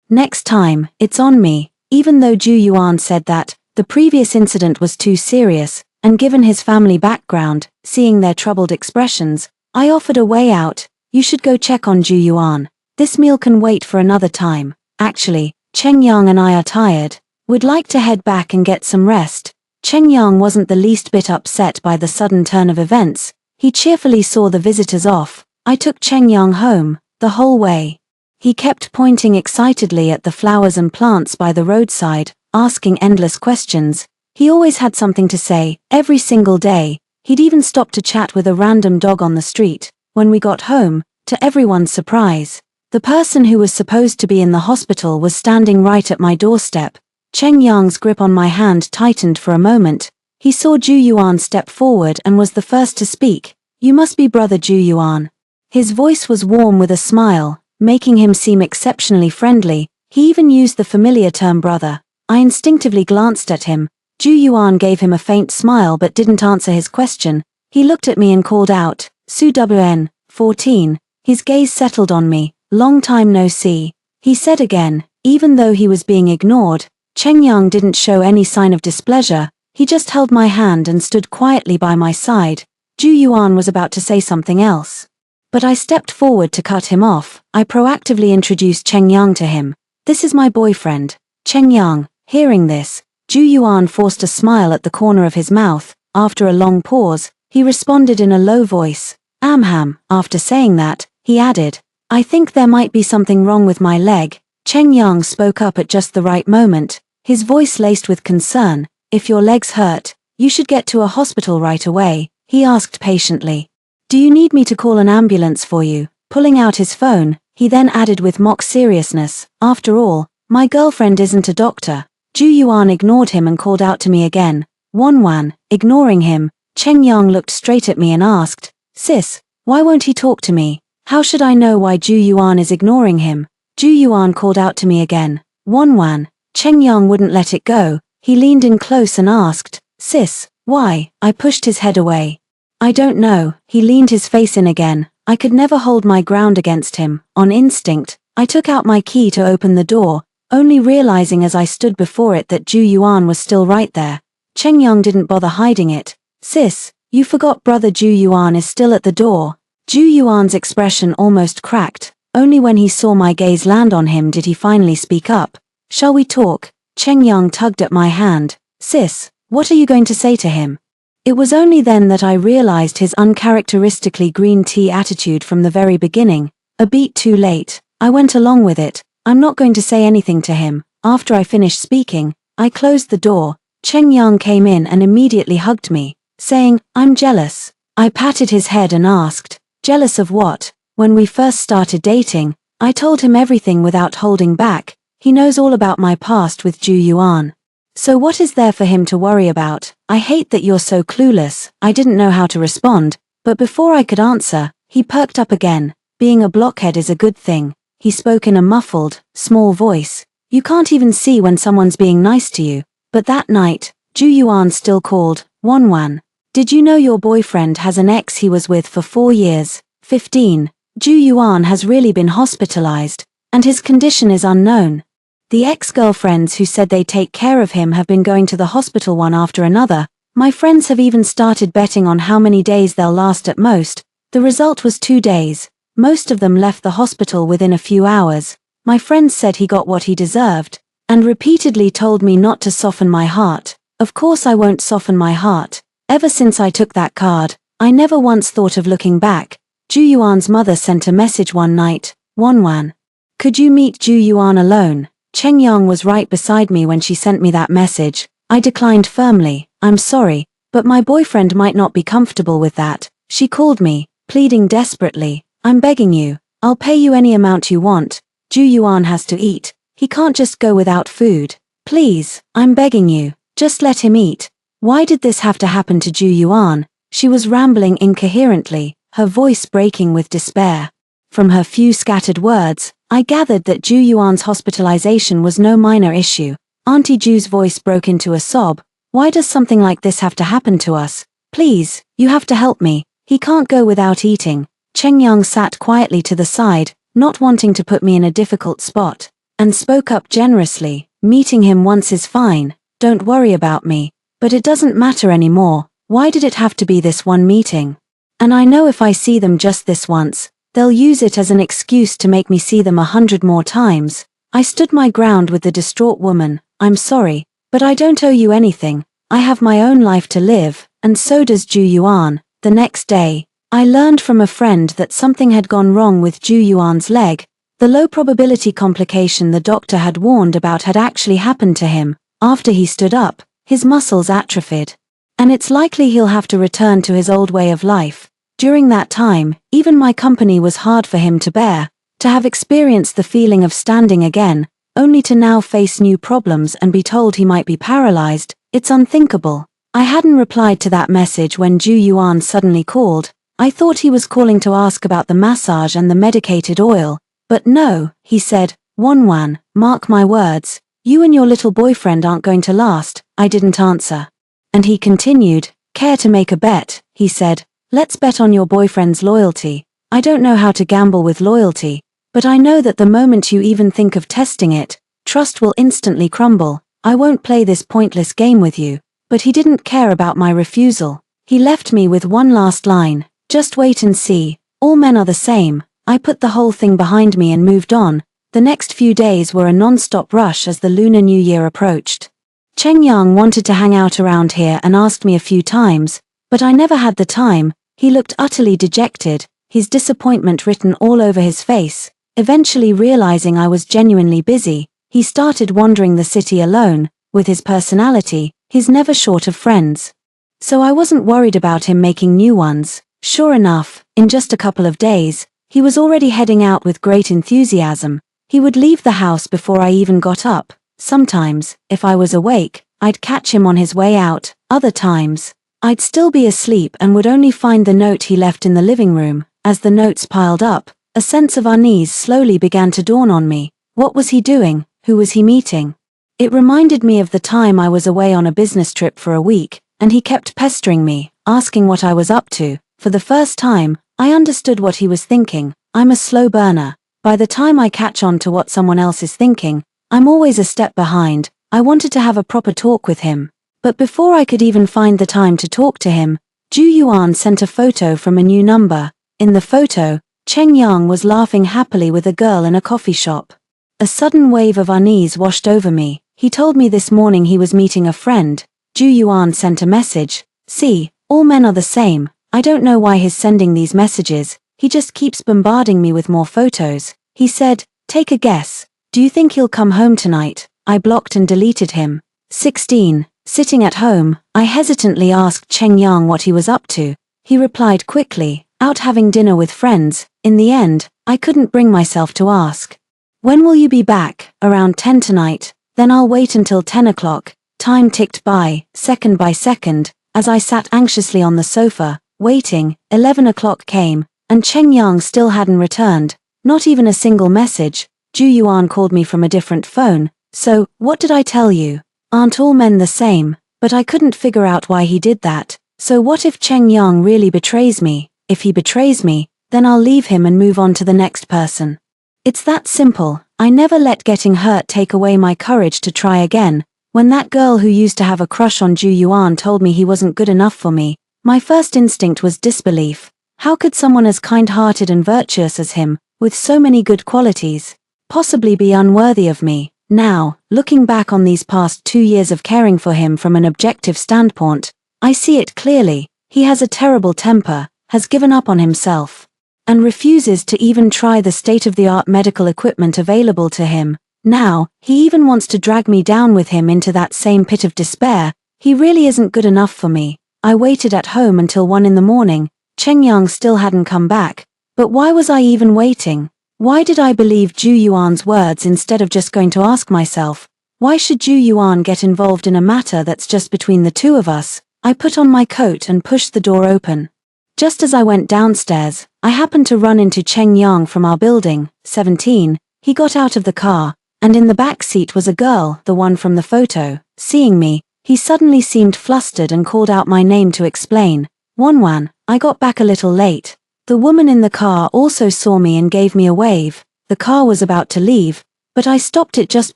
Next time, it's on me." Even though Ju Yuan said that, the previous incident was too serious, and given his family background, seeing their troubled expressions, I offered a way out. "You should go check on Ju Yuan. This meal can wait for another time. Actually, Cheng Yang and I are tired. We'd like to head back and get some rest." Cheng Yang wasn't the least bit upset by the sudden turn of events. He cheerfully saw the visitors off. I took Cheng Yang home, the whole way. He kept pointing excitedly at the flowers and plants by the roadside, asking endless questions. He always had something to say, every single day. He'd even stop to chat with a random dog on the street. When we got home, to everyone's surprise, the person who was supposed to be in the hospital was standing right at my doorstep. Cheng Yang's grip on my hand tightened for a moment. He saw Ju Yuan step forward and was the first to speak. "You must be brother Ju Yuan." His voice was warm with a smile, making him seem exceptionally friendly. He even used the familiar term brother. I instinctively glanced at him. Ju Yuan gave him a faint smile but didn't answer his question. He looked at me and called out, "Su WN, 14. His gaze settled on me. "Long time no see," he said again. Even though he was being ignored, Cheng Yang didn't show any sign of displeasure. He just held my hand and stood quietly by my side. Ju Yuan was about to say something else, but I stepped forward to cut him off. I proactively introduced Cheng Yang to him. "This is my boyfriend, Cheng Yang." Hearing this, Ju Yuan forced a smile at the corner of his mouth. After a long pause, he responded in a low voice, "Amham." After saying that, he added, "I think there might be something wrong with my leg." Cheng Yang spoke up at just the right moment, his voice laced with concern. "If your leg's hurt, you should get to a hospital right away," he asked patiently. "Do you need me to call an ambulance for you?" Pulling out his phone, he then added with mock seriousness, "After all, my girlfriend isn't a doctor." Ju Yuan ignored him and called out to me again, "Wanwan." Ignoring him, Cheng Yang looked straight at me and asked, "Sis, why won't he talk to me? How should I know why Ju Yuan is ignoring him?" Ju Yuan called out to me again, "Wan Wan." Cheng Yang wouldn't let it go. He leaned in close and asked, "Sis, why?" I pushed his head away. "I don't know." He leaned his face in again. I could never hold my ground against him. On instinct, I took out my key to open the door, only realizing as I stood before it that Ju Yuan was still right there. Cheng Yang didn't bother hiding it. "Sis, you forgot brother Ju Yuan is still at the door." Ju Yuan's expression almost cracked. Only when he saw my gaze land on him did he finally speak up. "Shall we talk?" Cheng Yang tugged at my hand. "Sis, what are you going to say to him?" It was only then that I realized his uncharacteristically green tea attitude from the very beginning. A beat too late. I went along with it. "I'm not going to say anything to him." After I finished speaking, I closed the door. Cheng Yang came in and immediately hugged me, saying, "I'm jealous." I patted his head and asked, "Jealous of what?" When we first started dating, I told him everything without holding back. He knows all about my past with Ju Yuan. So what is there for him to worry about? "I hate that you're so clueless." I didn't know how to respond, but before I could answer, he perked up again. "Being a blockhead is a good thing." He spoke in a muffled, small voice. "You can't even see when someone's being nice to you." But that night, Ju Yuan still called, "Wan Wan. Did you know your boyfriend has an ex he was with for 4 years, 15? Ju Yuan has really been hospitalized, and his condition is unknown. The ex-girlfriends who said they'd take care of him have been going to the hospital one after another. My friends have even started betting on how many days they'll last at most. The result was 2 days. Most of them left the hospital within a few hours. My friends said he got what he deserved, and repeatedly told me not to soften my heart. Of course I won't soften my heart. Ever since I took that card, I never once thought of looking back." Ju Yuan's mother sent a message one night, "Wan Wan, could you meet Ju Yuan alone?" Cheng Yang was right beside me when she sent me that message. I declined firmly. "I'm sorry, but my boyfriend might not be comfortable with that." She called me, pleading desperately, "I'm begging you. I'll pay you any amount you want. Ju Yuan has to eat. He can't just go without food. Please, I'm begging you, just let him eat." Why did this have to happen to Ju Yuan? She was rambling incoherently, her voice breaking with despair. From her few scattered words, I gathered that Ju Yuan's hospitalization was no minor issue. Auntie Ju's voice broke into a sob. "Why does something like this have to happen to us? Please, you have to help me. He can't go without eating." Cheng Yang sat quietly to the side, not wanting to put me in a difficult spot, and spoke up generously. "Meeting him once is fine. Don't worry about me. But it doesn't matter anymore. Why did it have to be this one meeting? And I know if I see them just this once, they'll use it as an excuse to make me see them 100 more times." I stood my ground with the distraught woman. "I'm sorry, but I don't owe you anything. I have my own life to live, and so does Ju Yuan." The next day, I learned from a friend that something had gone wrong with Ju Yuan's leg. The low probability complication the doctor had warned about had actually happened to him. After he stood up, his muscles atrophied. And it's likely he'll have to return to his old way of life. During that time, even my company was hard for him to bear. To have experienced the feeling of standing again, only to now face new problems and be told he might be paralyzed, it's unthinkable. I hadn't replied to that message when Ju Yuan suddenly called. I thought he was calling to ask about the massage and the medicated oil. But no, he said, "Wan Wan, mark my words, you and your little boyfriend aren't going to last." I didn't answer. And he continued, "Care to make a bet?" he said. "Let's bet on your boyfriend's loyalty." I don't know how to gamble with loyalty, but I know that the moment you even think of testing it, trust will instantly crumble. "I won't play this pointless game with you." But he didn't care about my refusal. He left me with one last line, "Just wait and see. All men are the same." I put the whole thing behind me and moved on. The next few days were a non-stop rush as the Lunar New Year approached. Cheng Yang wanted to hang out around here and asked me a few times, but I never had the time. He looked utterly dejected, his disappointment written all over his face. Eventually realizing I was genuinely busy, he started wandering the city alone. With his personality, he's never short of friends. So I wasn't worried about him making new ones. Sure enough, in just a couple of days, he was already heading out with great enthusiasm. He would leave the house before I even got up. Sometimes, if I was awake, I'd catch him on his way out. Other times, I'd still be asleep and would only find the note he left in the living room. As the notes piled up, a sense of unease slowly began to dawn on me. What was he doing? Who was he meeting? It reminded me of the time I was away on a business trip for a week, and he kept pestering me, asking what I was up to. For the first time, I understood what he was thinking. I'm a slow burner. By the time I catch on to what someone else is thinking, I'm always a step behind. I wanted to have a proper talk with him. But before I could even find the time to talk to him, Ju Yuan sent a photo from a new number. In the photo, Cheng Yang was laughing happily with a girl in a coffee shop. A sudden wave of unease washed over me. He told me this morning he was meeting a friend. Ju Yuan sent a message. See, all men are the same. I don't know why he's sending these messages. He just keeps bombarding me with more photos. He said, take a guess. Do you think he'll come home tonight? I blocked and deleted him. 16. Sitting at home, I hesitantly asked Cheng Yang what he was up to. He replied quickly, out having dinner with friends. In the end, I couldn't bring myself to ask. When will you be back? Around 10 tonight. Then I'll wait until 10 o'clock. Time ticked by second, as I sat anxiously on the sofa, waiting. 11 o'clock came, and Cheng Yang still hadn't returned. Not even a single message. Ju Yuan called me from a different phone. So, what did I tell you? Aren't all men the same? But I couldn't figure out why he did that. So what if Cheng Yang really betrays me? If he betrays me, then I'll leave him and move on to the next person. It's that simple. I never let getting hurt take away my courage to try again. When that girl who used to have a crush on Ju Yuan told me he wasn't good enough for me, my first instinct was disbelief. How could someone as kind-hearted and virtuous as him, with so many good qualities, possibly be unworthy of me? Now, looking back on these past 2 years of caring for him from an objective standpoint, I see it clearly. He has a terrible temper, has given up on himself, and refuses to even try the state-of-the-art medical equipment available to him. Now, he even wants to drag me down with him into that same pit of despair. He really isn't good enough for me. I waited at home until 1 in the morning. Cheng Yang still hadn't come back. But why was I even waiting? Why did I believe Ju Yuan's words instead of just going to ask myself, why should Ju Yuan get involved in a matter that's just between the two of us? I put on my coat and pushed the door open. Just as I went downstairs, I happened to run into Cheng Yang from our building. 17. He got out of the car, and in the back seat was a girl, the one from the photo. Seeing me, he suddenly seemed flustered and called out my name to explain. Wanwan, I got back a little late. The woman in the car also saw me and gave me a wave. The car was about to leave, but I stopped it just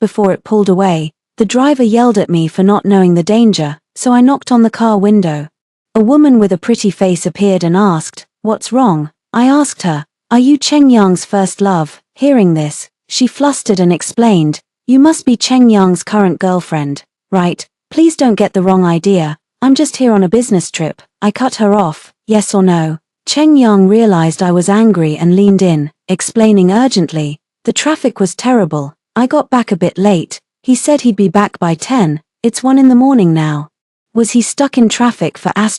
before it pulled away. The driver yelled at me for not knowing the danger, so I knocked on the car window. A woman with a pretty face appeared and asked, "What's wrong?" I asked her, "Are you Cheng Yang's first love?" Hearing this, she flustered and explained, "You must be Cheng Yang's current girlfriend, right? Please don't get the wrong idea. I'm just here on a business trip." I cut her off. Yes or no? Cheng Yang realized I was angry and leaned in, explaining urgently, "The traffic was terrible. I got back a bit late. He said he'd be back by 10. It's 1 in the morning now." Was he stuck in traffic for *hours*?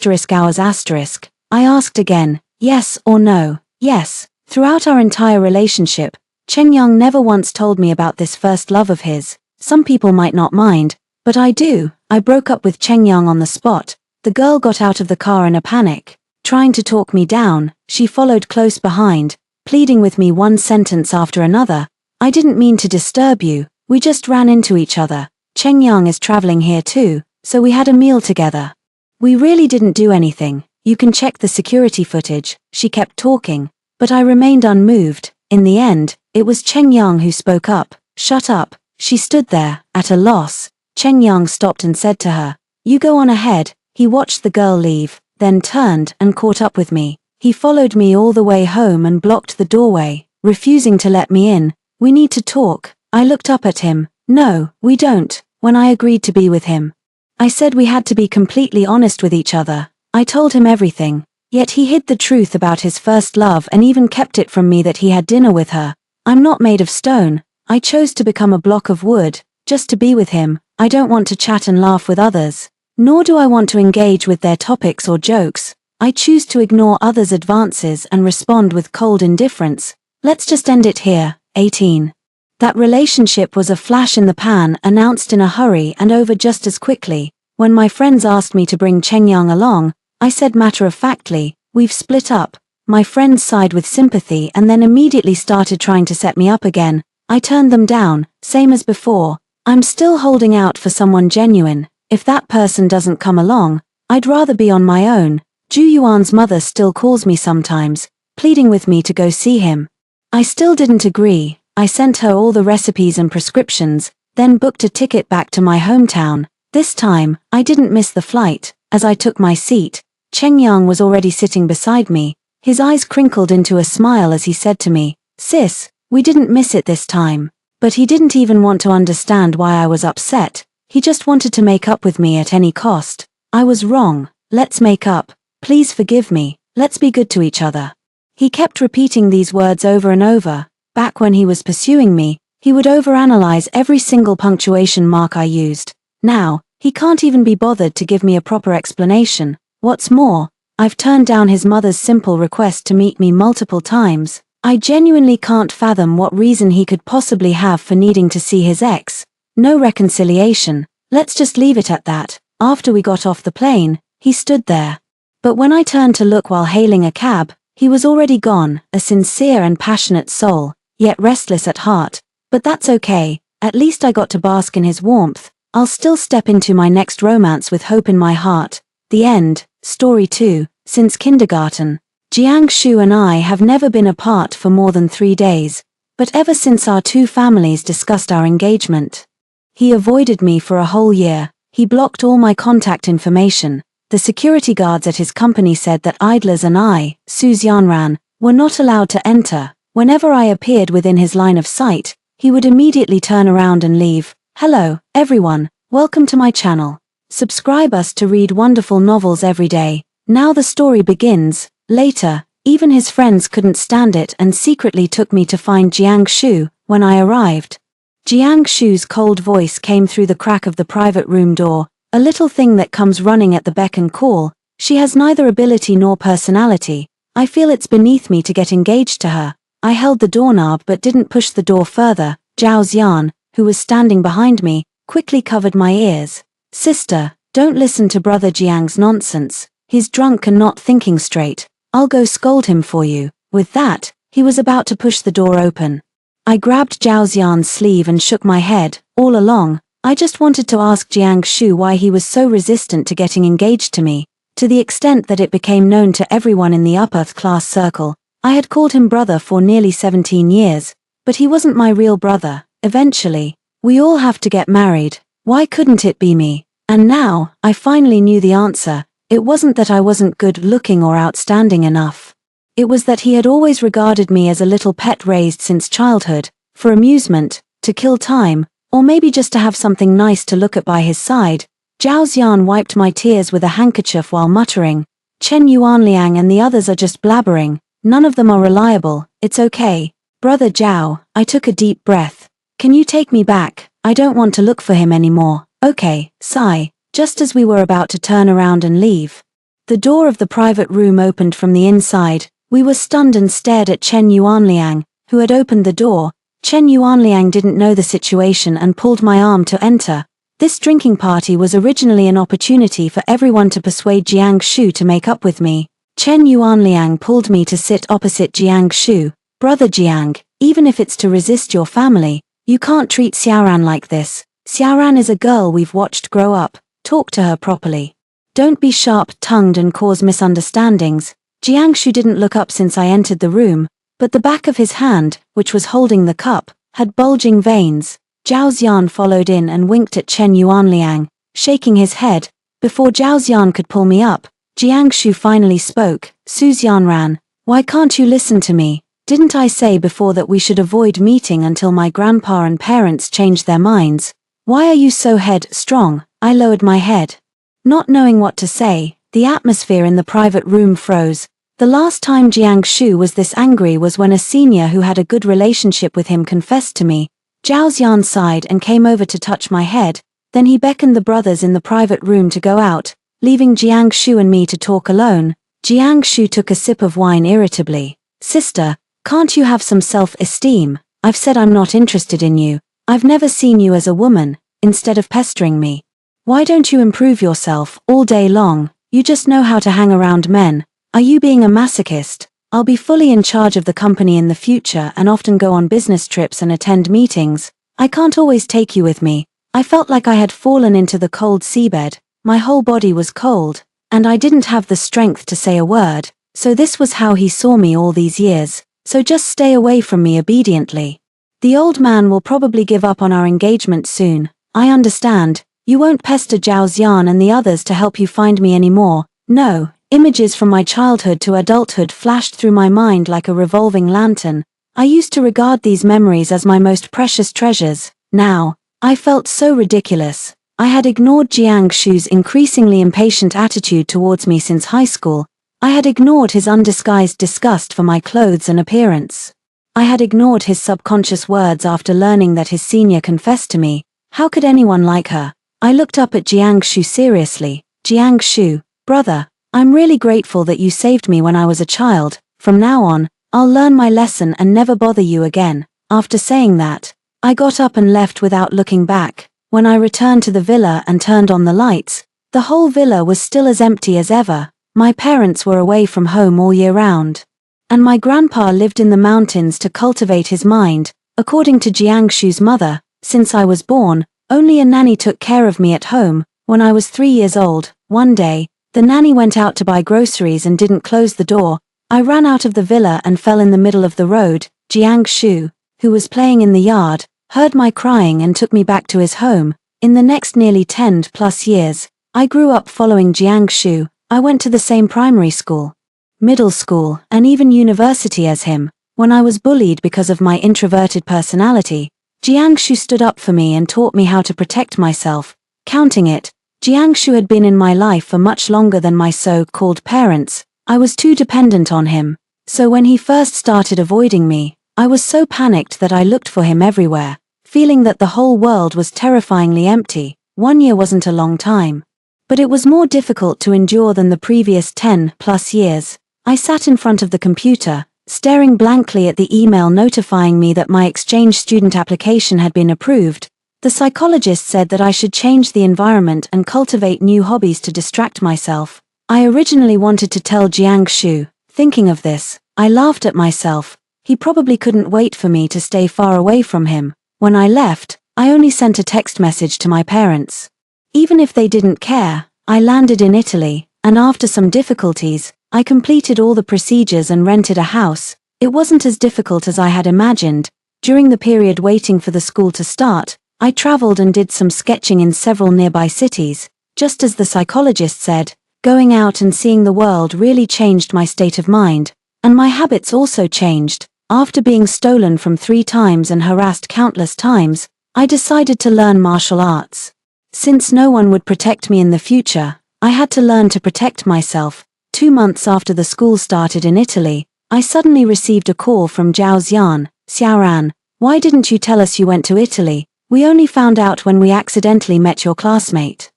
I asked again, yes or no? Yes. Throughout our entire relationship, Cheng Yang never once told me about this first love of his. Some people might not mind, but I do. I broke up with Cheng Yang on the spot. The girl got out of the car in a panic, trying to talk me down. She followed close behind, pleading with me one sentence after another. "I didn't mean to disturb you. We just ran into each other. Cheng Yang is traveling here too, so we had a meal together. We really didn't do anything. You can check the security footage." She kept talking, but I remained unmoved. In the end, it was Cheng Yang who spoke up. "Shut up." She stood there, at a loss. Cheng Yang stopped and said to her, "You go on ahead." He watched the girl leave, then turned and caught up with me. He followed me all the way home and blocked the doorway, refusing to let me in. "We need to talk." I looked up at him. "No, we don't." When I agreed to be with him, I said we had to be completely honest with each other. I told him everything. Yet he hid the truth about his first love and even kept it from me that he had dinner with her. I'm not made of stone. I chose to become a block of wood, just to be with him. I don't want to chat and laugh with others, nor do I want to engage with their topics or jokes. I choose to ignore others' advances and respond with cold indifference. Let's just end it here. 18. That relationship was a flash in the pan, announced in a hurry and over just as quickly. When my friends asked me to bring Cheng Yang along, I said matter-of-factly, "We've split up." My friends sighed with sympathy and then immediately started trying to set me up again. I turned them down, same as before. I'm still holding out for someone genuine. If that person doesn't come along, I'd rather be on my own. Ju Yuan's mother still calls me sometimes, pleading with me to go see him. I still didn't agree. I sent her all the recipes and prescriptions, then booked a ticket back to my hometown. This time, I didn't miss the flight. As I took my seat, Cheng Yang was already sitting beside me. His eyes crinkled into a smile as he said to me, "Sis, we didn't miss it this time." But he didn't even want to understand why I was upset. He just wanted to make up with me at any cost. I was wrong. "Let's make up. Please forgive me. Let's be good to each other." He kept repeating these words over and over. Back when he was pursuing me, he would overanalyze every single punctuation mark I used. Now, he can't even be bothered to give me a proper explanation. What's more, I've turned down his mother's simple request to meet me multiple times. I genuinely can't fathom what reason he could possibly have for needing to see his ex. No reconciliation. Let's just leave it at that. After we got off the plane, he stood there. But when I turned to look while hailing a cab, he was already gone, a sincere and passionate soul, yet restless at heart. But that's okay, at least I got to bask in his warmth. I'll still step into my next romance with hope in my heart. The end. Story 2. Since kindergarten. Jiang Shu and I have never been apart for more than 3 days, but ever since our two families discussed our engagement, he avoided me for a whole year. He blocked all my contact information. The security guards at his company said that idlers and I, Su Xianran, were not allowed to enter. Whenever I appeared within his line of sight, he would immediately turn around and leave. Hello, everyone, welcome to my channel. Subscribe us to read wonderful novels every day. Now the story begins. Later, even his friends couldn't stand it and secretly took me to find Jiang Shu. When I arrived, Jiang Shu's cold voice came through the crack of the private room door, a little thing that comes running at the beck and call. She has neither ability nor personality. I feel it's beneath me to get engaged to her. I held the doorknob but didn't push the door further. Zhao Xian, who was standing behind me, quickly covered my ears. "Sister, don't listen to Brother Jiang's nonsense. He's drunk and not thinking straight. I'll go scold him for you." With that, he was about to push the door open. I grabbed Zhao Xian's sleeve and shook my head. All along, I just wanted to ask Jiang Shu why he was so resistant to getting engaged to me, to the extent that it became known to everyone in the upper-class circle. I had called him brother for nearly 17 years, but he wasn't my real brother. Eventually, we all have to get married. Why couldn't it be me? And now, I finally knew the answer. It wasn't that I wasn't good-looking or outstanding enough. It was that he had always regarded me as a little pet raised since childhood, for amusement, to kill time, or maybe just to have something nice to look at by his side. Zhao Xian wiped my tears with a handkerchief while muttering, "Chen Yuanliang and the others are just blabbering. None of them are reliable. It's okay. Brother Zhao." I took a deep breath. "Can you take me back? I don't want to look for him anymore." "Okay." Sigh. Just as we were about to turn around and leave, the door of the private room opened from the inside. We were stunned and stared at Chen Yuanliang, who had opened the door. Chen Yuanliang didn't know the situation and pulled my arm to enter. This drinking party was originally an opportunity for everyone to persuade Jiang Shu to make up with me. Chen Yuanliang pulled me to sit opposite Jiang Shu. "Brother Jiang, even if it's to resist your family, you can't treat Xiaoran like this. Xiaoran is a girl we've watched grow up. Talk to her properly. Don't be sharp-tongued and cause misunderstandings." Jiang Shu didn't look up since I entered the room, but the back of his hand, which was holding the cup, had bulging veins. Zhao Xian followed in and winked at Chen Yuanliang, shaking his head. Before Zhao Xian could pull me up, Jiang Shu finally spoke. "Su Xianran, why can't you listen to me? Didn't I say before that we should avoid meeting until my grandpa and parents change their minds? Why are you so headstrong?" I lowered my head. Not knowing what to say, the atmosphere in the private room froze. The last time Jiang Shu was this angry was when a senior who had a good relationship with him confessed to me. Zhao Xian sighed and came over to touch my head, then he beckoned the brothers in the private room to go out, leaving Jiang Shu and me to talk alone. Jiang Shu took a sip of wine irritably. "Sister, can't you have some self-esteem? I've said I'm not interested in you. I've never seen you as a woman, instead of pestering me. Why don't you improve yourself all day long?" You just know how to hang around men. Are you being a masochist? I'll be fully in charge of the company in the future and often go on business trips and attend meetings. I can't always take you with me. I felt like I had fallen into the cold seabed. My whole body was cold, and I didn't have the strength to say a word. So this was how he saw me all these years. So just stay away from me obediently. The old man will probably give up on our engagement soon. I understand. You won't pester Zhao Xian and the others to help you find me anymore. No. Images from my childhood to adulthood flashed through my mind like a revolving lantern. I used to regard these memories as my most precious treasures. Now, I felt so ridiculous. I had ignored Jiang Shu's increasingly impatient attitude towards me since high school. I had ignored his undisguised disgust for my clothes and appearance. I had ignored his subconscious words after learning that his senior confessed to me. How could anyone like her? I looked up at Jiang Shu seriously. Jiang Shu, brother, I'm really grateful that you saved me when I was a child. From now on, I'll learn my lesson and never bother you again. After saying that, I got up and left without looking back. When I returned to the villa and turned on the lights, the whole villa was still as empty as ever. My parents were away from home all year round. And my grandpa lived in the mountains to cultivate his mind. According to Jiang Shu's mother, since I was born, only a nanny took care of me at home. When I was 3 years old, one day, the nanny went out to buy groceries and didn't close the door. I ran out of the villa and fell in the middle of the road. Jiang Shu, who was playing in the yard, heard my crying and took me back to his home. In the next nearly 10+ years, I grew up following Jiang Shu. I went to the same primary school, middle school, and even university as him. When I was bullied because of my introverted personality, Jiang Shu stood up for me and taught me how to protect myself. Counting it, Jiang Shu had been in my life for much longer than my so-called parents. I was too dependent on him. So when he first started avoiding me, I was so panicked that I looked for him everywhere, feeling that the whole world was terrifyingly empty. 1 year wasn't a long time, but it was more difficult to endure than the previous 10+ years. I sat in front of the computer, staring blankly at the email notifying me that my exchange student application had been approved. The psychologist said that I should change the environment and cultivate new hobbies to distract myself. I originally wanted to tell Jiang Shu. Thinking of this, I laughed at myself. He probably couldn't wait for me to stay far away from him. When I left, I only sent a text message to my parents. Even if they didn't care, I landed in Italy, and after some difficulties, I completed all the procedures and rented a house. It wasn't as difficult as I had imagined. During the period waiting for the school to start, I traveled and did some sketching in several nearby cities. Just as the psychologist said, going out and seeing the world really changed my state of mind, and my habits also changed. After being stolen from 3 times and harassed countless times, I decided to learn martial arts. Since no one would protect me in the future, I had to learn to protect myself. 2 months after the school started in Italy, I suddenly received a call from Zhao Xian. Xiaoran, why didn't you tell us you went to Italy? We only found out when we accidentally met your classmate.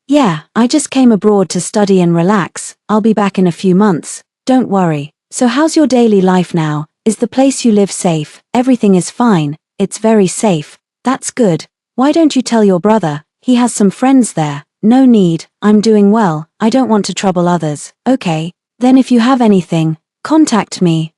Yeah, I just came abroad to study and relax. I'll be back in a few months. Don't worry. So how's your daily life now? Is the place you live safe? Everything is fine. It's very safe. That's good. Why don't you tell your brother? He has some friends there. No need. I'm doing well. I don't want to trouble others. Okay. Then if you have anything, contact me.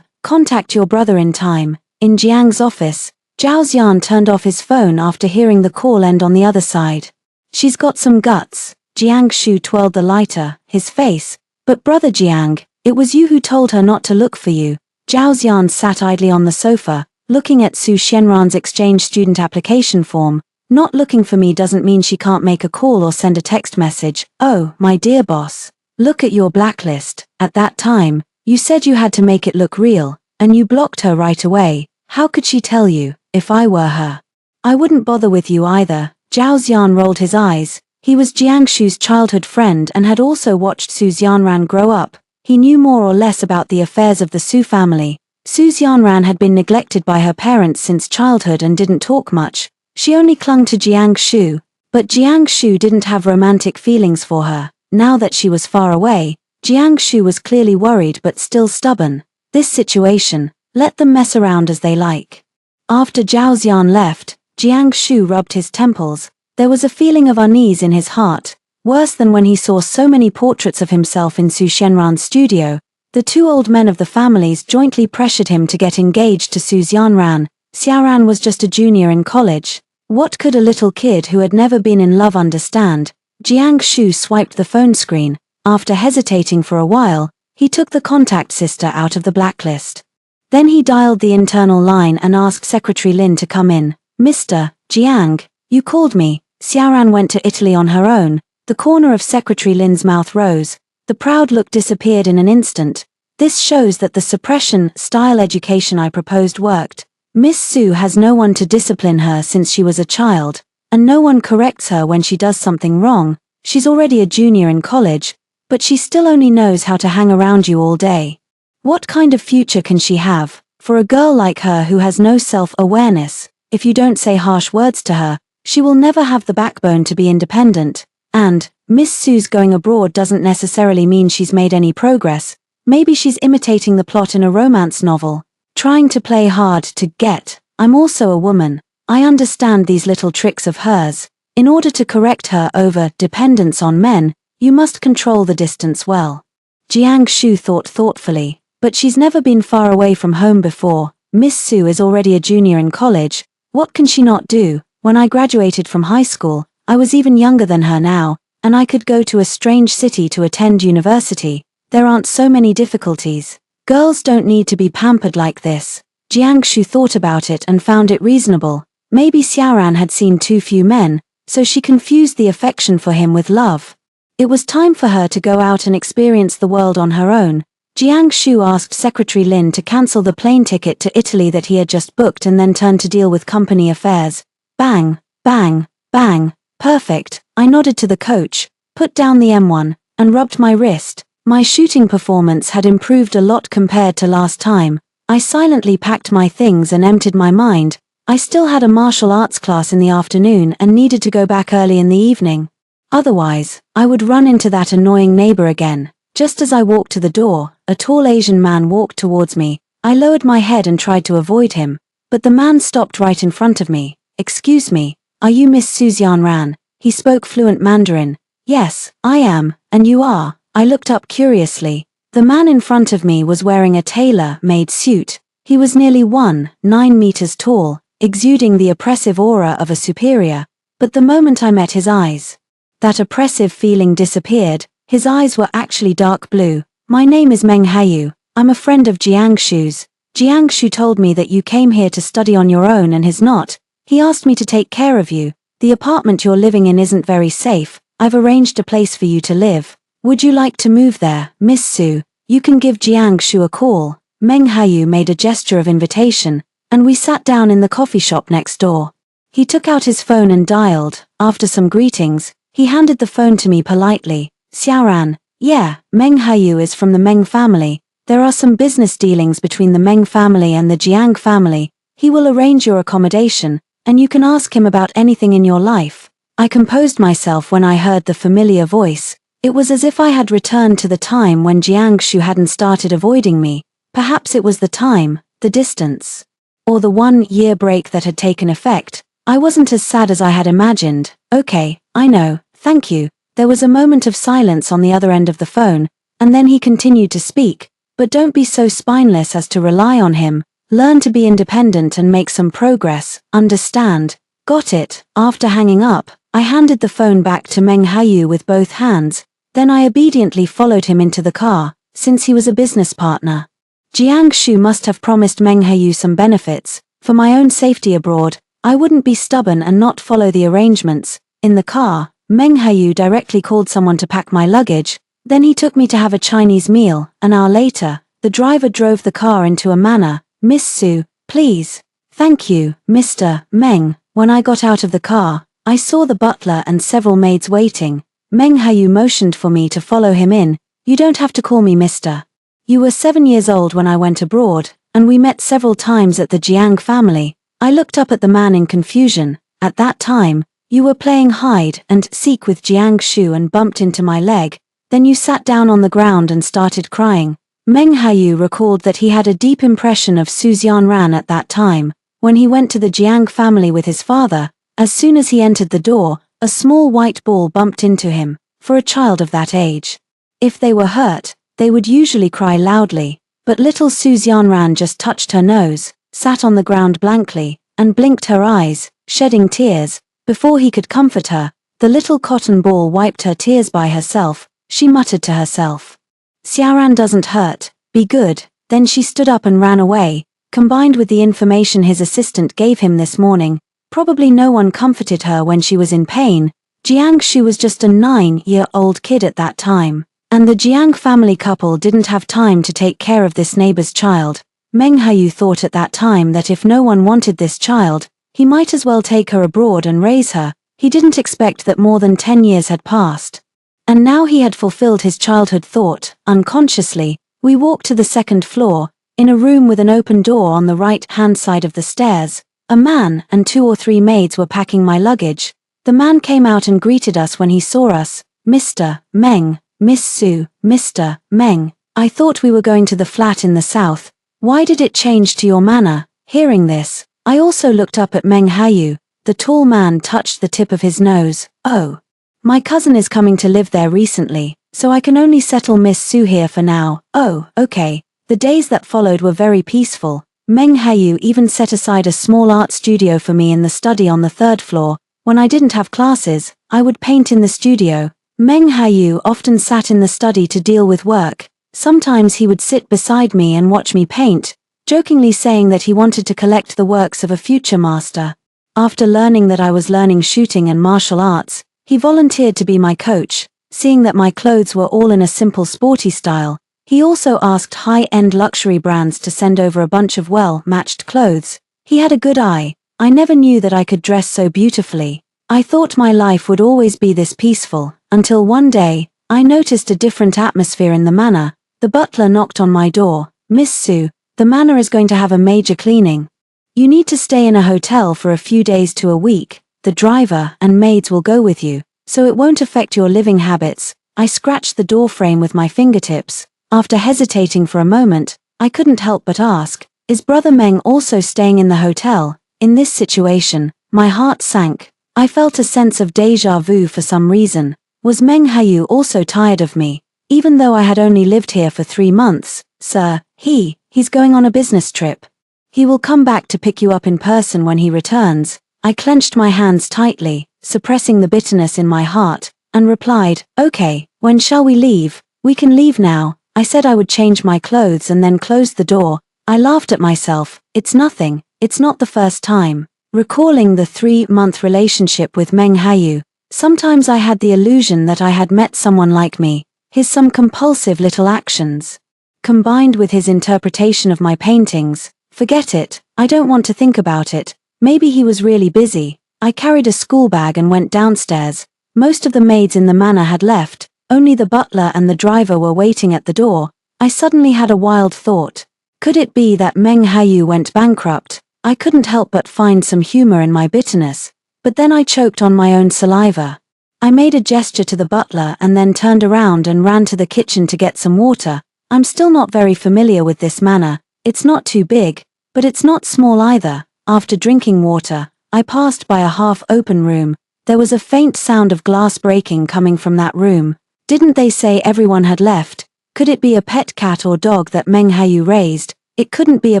Contact your brother in time. In Jiang's office, Zhao Xian turned off his phone after hearing the call end on the other side. She's got some guts. Jiang Shu twirled the lighter, his face. But brother Jiang, it was you who told her not to look for you. Zhao Xian sat idly on the sofa, looking at Su Xianran's exchange student application form. Not looking for me doesn't mean she can't make a call or send a text message. Oh, my dear boss. Look at your blacklist. At that time, you said you had to make it look real, and you blocked her right away. How could she tell you? If I were her, I wouldn't bother with you either. Zhao Xian rolled his eyes. He was Jiang Shu's childhood friend and had also watched Su Xianran grow up. He knew more or less about the affairs of the Su family. Su Xianran had been neglected by her parents since childhood and didn't talk much. She only clung to Jiang Shu, but Jiang Shu didn't have romantic feelings for her. Now that she was far away, Jiang Shu was clearly worried but still stubborn. This situation, let them mess around as they like. After Zhao Xian left, Jiang Shu rubbed his temples. There was a feeling of unease in his heart. Worse than when he saw so many portraits of himself in Su Xianran's studio. The two old men of the families jointly pressured him to get engaged to Su Xianran. Xiaoran was just a junior in college. What could a little kid who had never been in love understand? Jiang Shu swiped the phone screen. After hesitating for a while, he took the contact sister out of the blacklist. Then he dialed the internal line and asked Secretary Lin to come in. Mr. Jiang, you called me. Xiaoran went to Italy on her own. The corner of Secretary Lin's mouth rose. The proud look disappeared in an instant. This shows that the suppression-style education I proposed worked. Miss Su has no one to discipline her since she was a child, and no one corrects her when she does something wrong. She's already a junior in college, but she still only knows how to hang around you all day. What kind of future can she have? For a girl like her who has no self-awareness, if you don't say harsh words to her, she will never have the backbone to be independent. And, Miss Su's going abroad doesn't necessarily mean she's made any progress. Maybe she's imitating the plot in a romance novel, trying to play hard to get. I'm also a woman. I understand these little tricks of hers. In order to correct her over-dependence on men, you must control the distance well. Jiang Shu thought thoughtfully, but she's never been far away from home before. Miss Su is already a junior in college. What can she not do? When I graduated from high school, I was even younger than her now, and I could go to a strange city to attend university. There aren't so many difficulties. Girls don't need to be pampered like this. Jiang Shu thought about it and found it reasonable. Maybe Xiaoran had seen too few men, so she confused the affection for him with love. It was time for her to go out and experience the world on her own. Jiang Shu asked Secretary Lin to cancel the plane ticket to Italy that he had just booked and then turned to deal with company affairs. Bang, bang, bang. Perfect. I nodded to the coach, put down the M1, and rubbed my wrist. My shooting performance had improved a lot compared to last time. I silently packed my things and emptied my mind. I still had a martial arts class in the afternoon and needed to go back early in the evening. Otherwise, I would run into that annoying neighbor again. Just as I walked to the door, a tall Asian man walked towards me. I lowered my head and tried to avoid him, but the man stopped right in front of me. Excuse me, are you Miss Su Xianran? He spoke fluent Mandarin. Yes, I am, and you are. I looked up curiously. The man in front of me was wearing a tailor-made suit. He was nearly 9 meters tall, exuding the oppressive aura of a superior. But the moment I met his eyes, that oppressive feeling disappeared. His eyes were actually dark blue. My name is Meng Hayu. I'm a friend of Jiang Shu's. Jiang Shu told me that you came here to study on your own and he's not. He asked me to take care of you. The apartment you're living in isn't very safe. I've arranged a place for you to live. Would you like to move there, Miss Su? You can give Jiang Shu a call. Meng Hayu made a gesture of invitation, and we sat down in the coffee shop next door. He took out his phone and dialed. After some greetings, he handed the phone to me politely. Xiaoran, yeah, Meng Hayu is from the Meng family. There are some business dealings between the Meng family and the Jiang family. He will arrange your accommodation, and you can ask him about anything in your life. I composed myself when I heard the familiar voice. It was as if I had returned to the time when Jiang Shu hadn't started avoiding me. Perhaps it was the time, the distance, or the 1-year break that had taken effect. I wasn't as sad as I had imagined. Okay, I know, thank you. There was a moment of silence on the other end of the phone, and then he continued to speak. But don't be so spineless as to rely on him. Learn to be independent and make some progress, understand? Got it. After hanging up, I handed the phone back to Meng Hayu with both hands. Then I obediently followed him into the car, since he was a business partner. Jiang Shu must have promised Meng Hayu some benefits. For my own safety abroad, I wouldn't be stubborn and not follow the arrangements. In the car, Meng Hayu directly called someone to pack my luggage. Then he took me to have a Chinese meal. An hour later, the driver drove the car into a manor. Miss Su, please. Thank you, Mr. Meng. When I got out of the car, I saw the butler and several maids waiting. Meng Hayu motioned for me to follow him in. You don't have to call me Mr. You were 7 years old when I went abroad, and we met several times at the Jiang family. I looked up at the man in confusion. At that time, you were playing hide and seek with Jiang Shu and bumped into my leg. Then you sat down on the ground and started crying. Meng Hayu recalled that he had a deep impression of Su Xianran at that time. When he went to the Jiang family with his father, as soon as he entered the door, a small white ball bumped into him. for a child of that age. If they were hurt, they would usually cry loudly, but little Su Xianran just touched her nose, sat on the ground blankly, and blinked her eyes, shedding tears. Before he could comfort her, the little cotton ball wiped her tears by herself. She muttered to herself, "Xiaoran doesn't hurt, be good." Then she stood up and ran away. Combined with the information his assistant gave him this morning, probably no one comforted her when she was in pain. Jiang Shu was just a 9-year-old kid at that time, and the Jiang family couple didn't have time to take care of this neighbor's child. Meng Hayu thought at that time that if no one wanted this child, he might as well take her abroad and raise her. He didn't expect that more than 10 years had passed. And now he had fulfilled his childhood thought. Unconsciously, we walked to the second floor. In a room with an open door on the right-hand side of the stairs, a man and 2 or 3 maids were packing my luggage. The man came out and greeted us when he saw us. "Mr. Meng, Miss Su, Mr. Meng. I thought we were going to the flat in the south. Why did it change to your manner?" Hearing this, I also looked up at Meng Hayu. The tall man touched the tip of his nose. "Oh. My cousin is coming to live there recently, so I can only settle Miss Su here for now." "Oh, okay." The days that followed were very peaceful. Meng Hayu even set aside a small art studio for me in the study on the 3rd floor. When I didn't have classes, I would paint in the studio. Meng Hayu often sat in the study to deal with work. Sometimes he would sit beside me and watch me paint, jokingly saying that he wanted to collect the works of a future master. After learning that I was learning shooting and martial arts, he volunteered to be my coach. Seeing that my clothes were all in a simple sporty style, he also asked high-end luxury brands to send over a bunch of well-matched clothes. He had a good eye. I never knew that I could dress so beautifully. I thought my life would always be this peaceful, until one day, I noticed a different atmosphere in the manor. The butler knocked on my door. "Miss Su, the manor is going to have a major cleaning. You need to stay in a hotel for a few days to a week. The driver and maids will go with you, so it won't affect your living habits." I scratched the door frame with my fingertips. After hesitating for a moment, I couldn't help but ask, "Is Brother Meng also staying in the hotel?" In this situation, my heart sank. I felt a sense of déjà vu for some reason. Was Meng Hayu also tired of me? Even though I had only lived here for 3 months, "Sir, he's going on a business trip. He will come back to pick you up in person when he returns." I clenched my hands tightly, suppressing the bitterness in my heart, and replied, "Okay, when shall we leave?" "We can leave now." I said I would change my clothes and then closed the door. I laughed at myself. It's nothing. It's not the first time. Recalling the 3-month relationship with Meng Hayu, sometimes I had the illusion that I had met someone like me. Some compulsive little actions, combined with his interpretation of my paintings. Forget it. I don't want to think about it. Maybe he was really busy. I carried a school bag and went downstairs. Most of the maids in the manor had left. Only the butler and the driver were waiting at the door. I suddenly had a wild thought. Could it be that Meng Hayu went bankrupt? I couldn't help but find some humor in my bitterness, but then I choked on my own saliva. I made a gesture to the butler and then turned around and ran to the kitchen to get some water. I'm still not very familiar with this manor. It's not too big, but it's not small either. After drinking water, I passed by a half-open room. There was a faint sound of glass breaking coming from that room. Didn't they say everyone had left? Could it be a pet cat or dog that Meng Hayu raised? It couldn't be a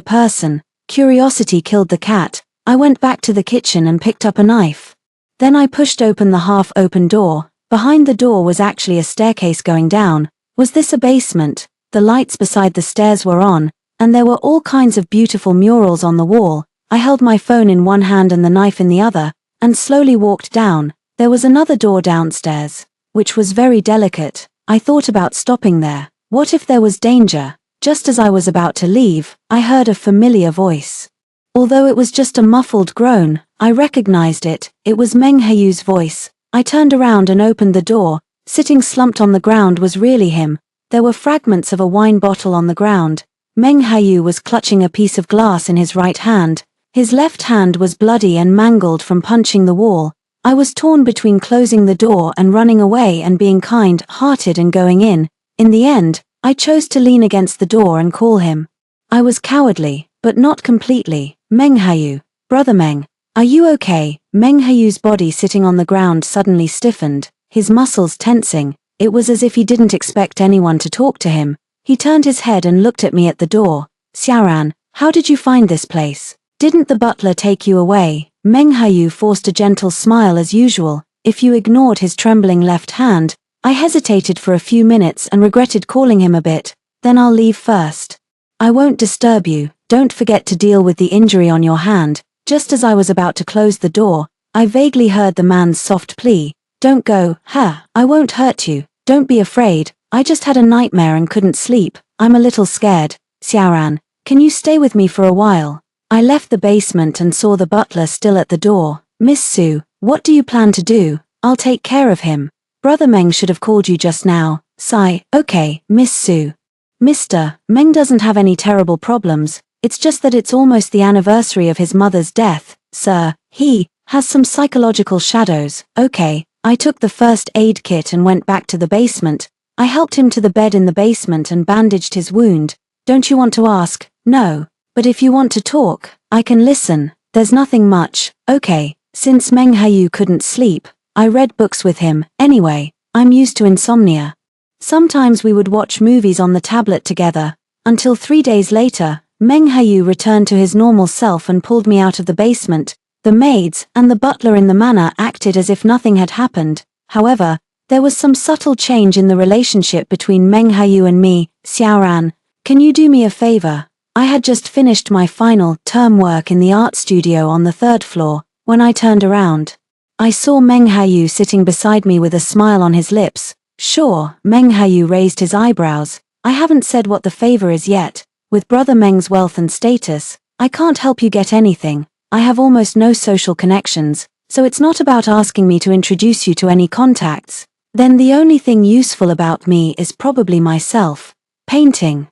person. Curiosity killed the cat. I went back to the kitchen and picked up a knife. Then I pushed open the half-open door. Behind the door was actually a staircase going down. Was this a basement? The lights beside the stairs were on, and there were all kinds of beautiful murals on the wall. I held my phone in one hand and the knife in the other, and slowly walked down. There was another door downstairs, which was very delicate. I thought about stopping there. What if there was danger? Just as I was about to leave, I heard a familiar voice. Although it was just a muffled groan, I recognized it. It was Meng Hayu's voice. I turned around and opened the door. Sitting slumped on the ground was really him. There were fragments of a wine bottle on the ground. Meng Hayu was clutching a piece of glass in his right hand. His left hand was bloody and mangled from punching the wall. I was torn between closing the door and running away and being kind-hearted and going in. In the end, I chose to lean against the door and call him. I was cowardly, but not completely. Meng Hayu. Brother Meng. Are you okay? Meng Hayu's body sitting on the ground suddenly stiffened. his muscles tensing. It was as if he didn't expect anyone to talk to him. He turned his head and looked at me at the door. Xiaoran, how did you find this place? Didn't the butler take you away? Meng Haoyu forced a gentle smile as usual. If you ignored his trembling left hand, I hesitated for a few minutes and regretted calling him a bit. Then I'll leave first. I won't disturb you. Don't forget to deal with the injury on your hand. Just as I was about to close the door, I vaguely heard the man's soft plea. Don't go, I won't hurt you. Don't be afraid. I just had a nightmare and couldn't sleep. I'm a little scared. Xiaoran, can you stay with me for a while? I left the basement and saw the butler still at the door. Miss Su, what do you plan to do? I'll take care of him. Brother Meng should have called you just now. Sigh, okay, Miss Su. Mr. Meng doesn't have any terrible problems. It's just that it's almost the anniversary of his mother's death, sir. He has some psychological shadows. Okay, I took the first aid kit and went back to the basement. I helped him to the bed in the basement and bandaged his wound. Don't you want to ask? No. But if you want to talk, I can listen. There's nothing much. Okay, since Meng Haoyu couldn't sleep, I read books with him. Anyway, I'm used to insomnia. Sometimes we would watch movies on the tablet together. Until 3 days later, Meng Haoyu returned to his normal self and pulled me out of the basement. The maids and the butler in the manor acted as if nothing had happened. However, there was some subtle change in the relationship between Meng Haoyu and me. Xiaoran, can you do me a favor? I had just finished my final term work in the art studio on the 3rd floor. When I turned around, I saw Meng Haoyu sitting beside me with a smile on his lips. Sure, Meng Haoyu raised his eyebrows. I haven't said what the favor is yet. With Brother Meng's wealth and status, I can't help you get anything. I have almost no social connections, so it's not about asking me to introduce you to any contacts. Then the only thing useful about me is probably myself. Painting.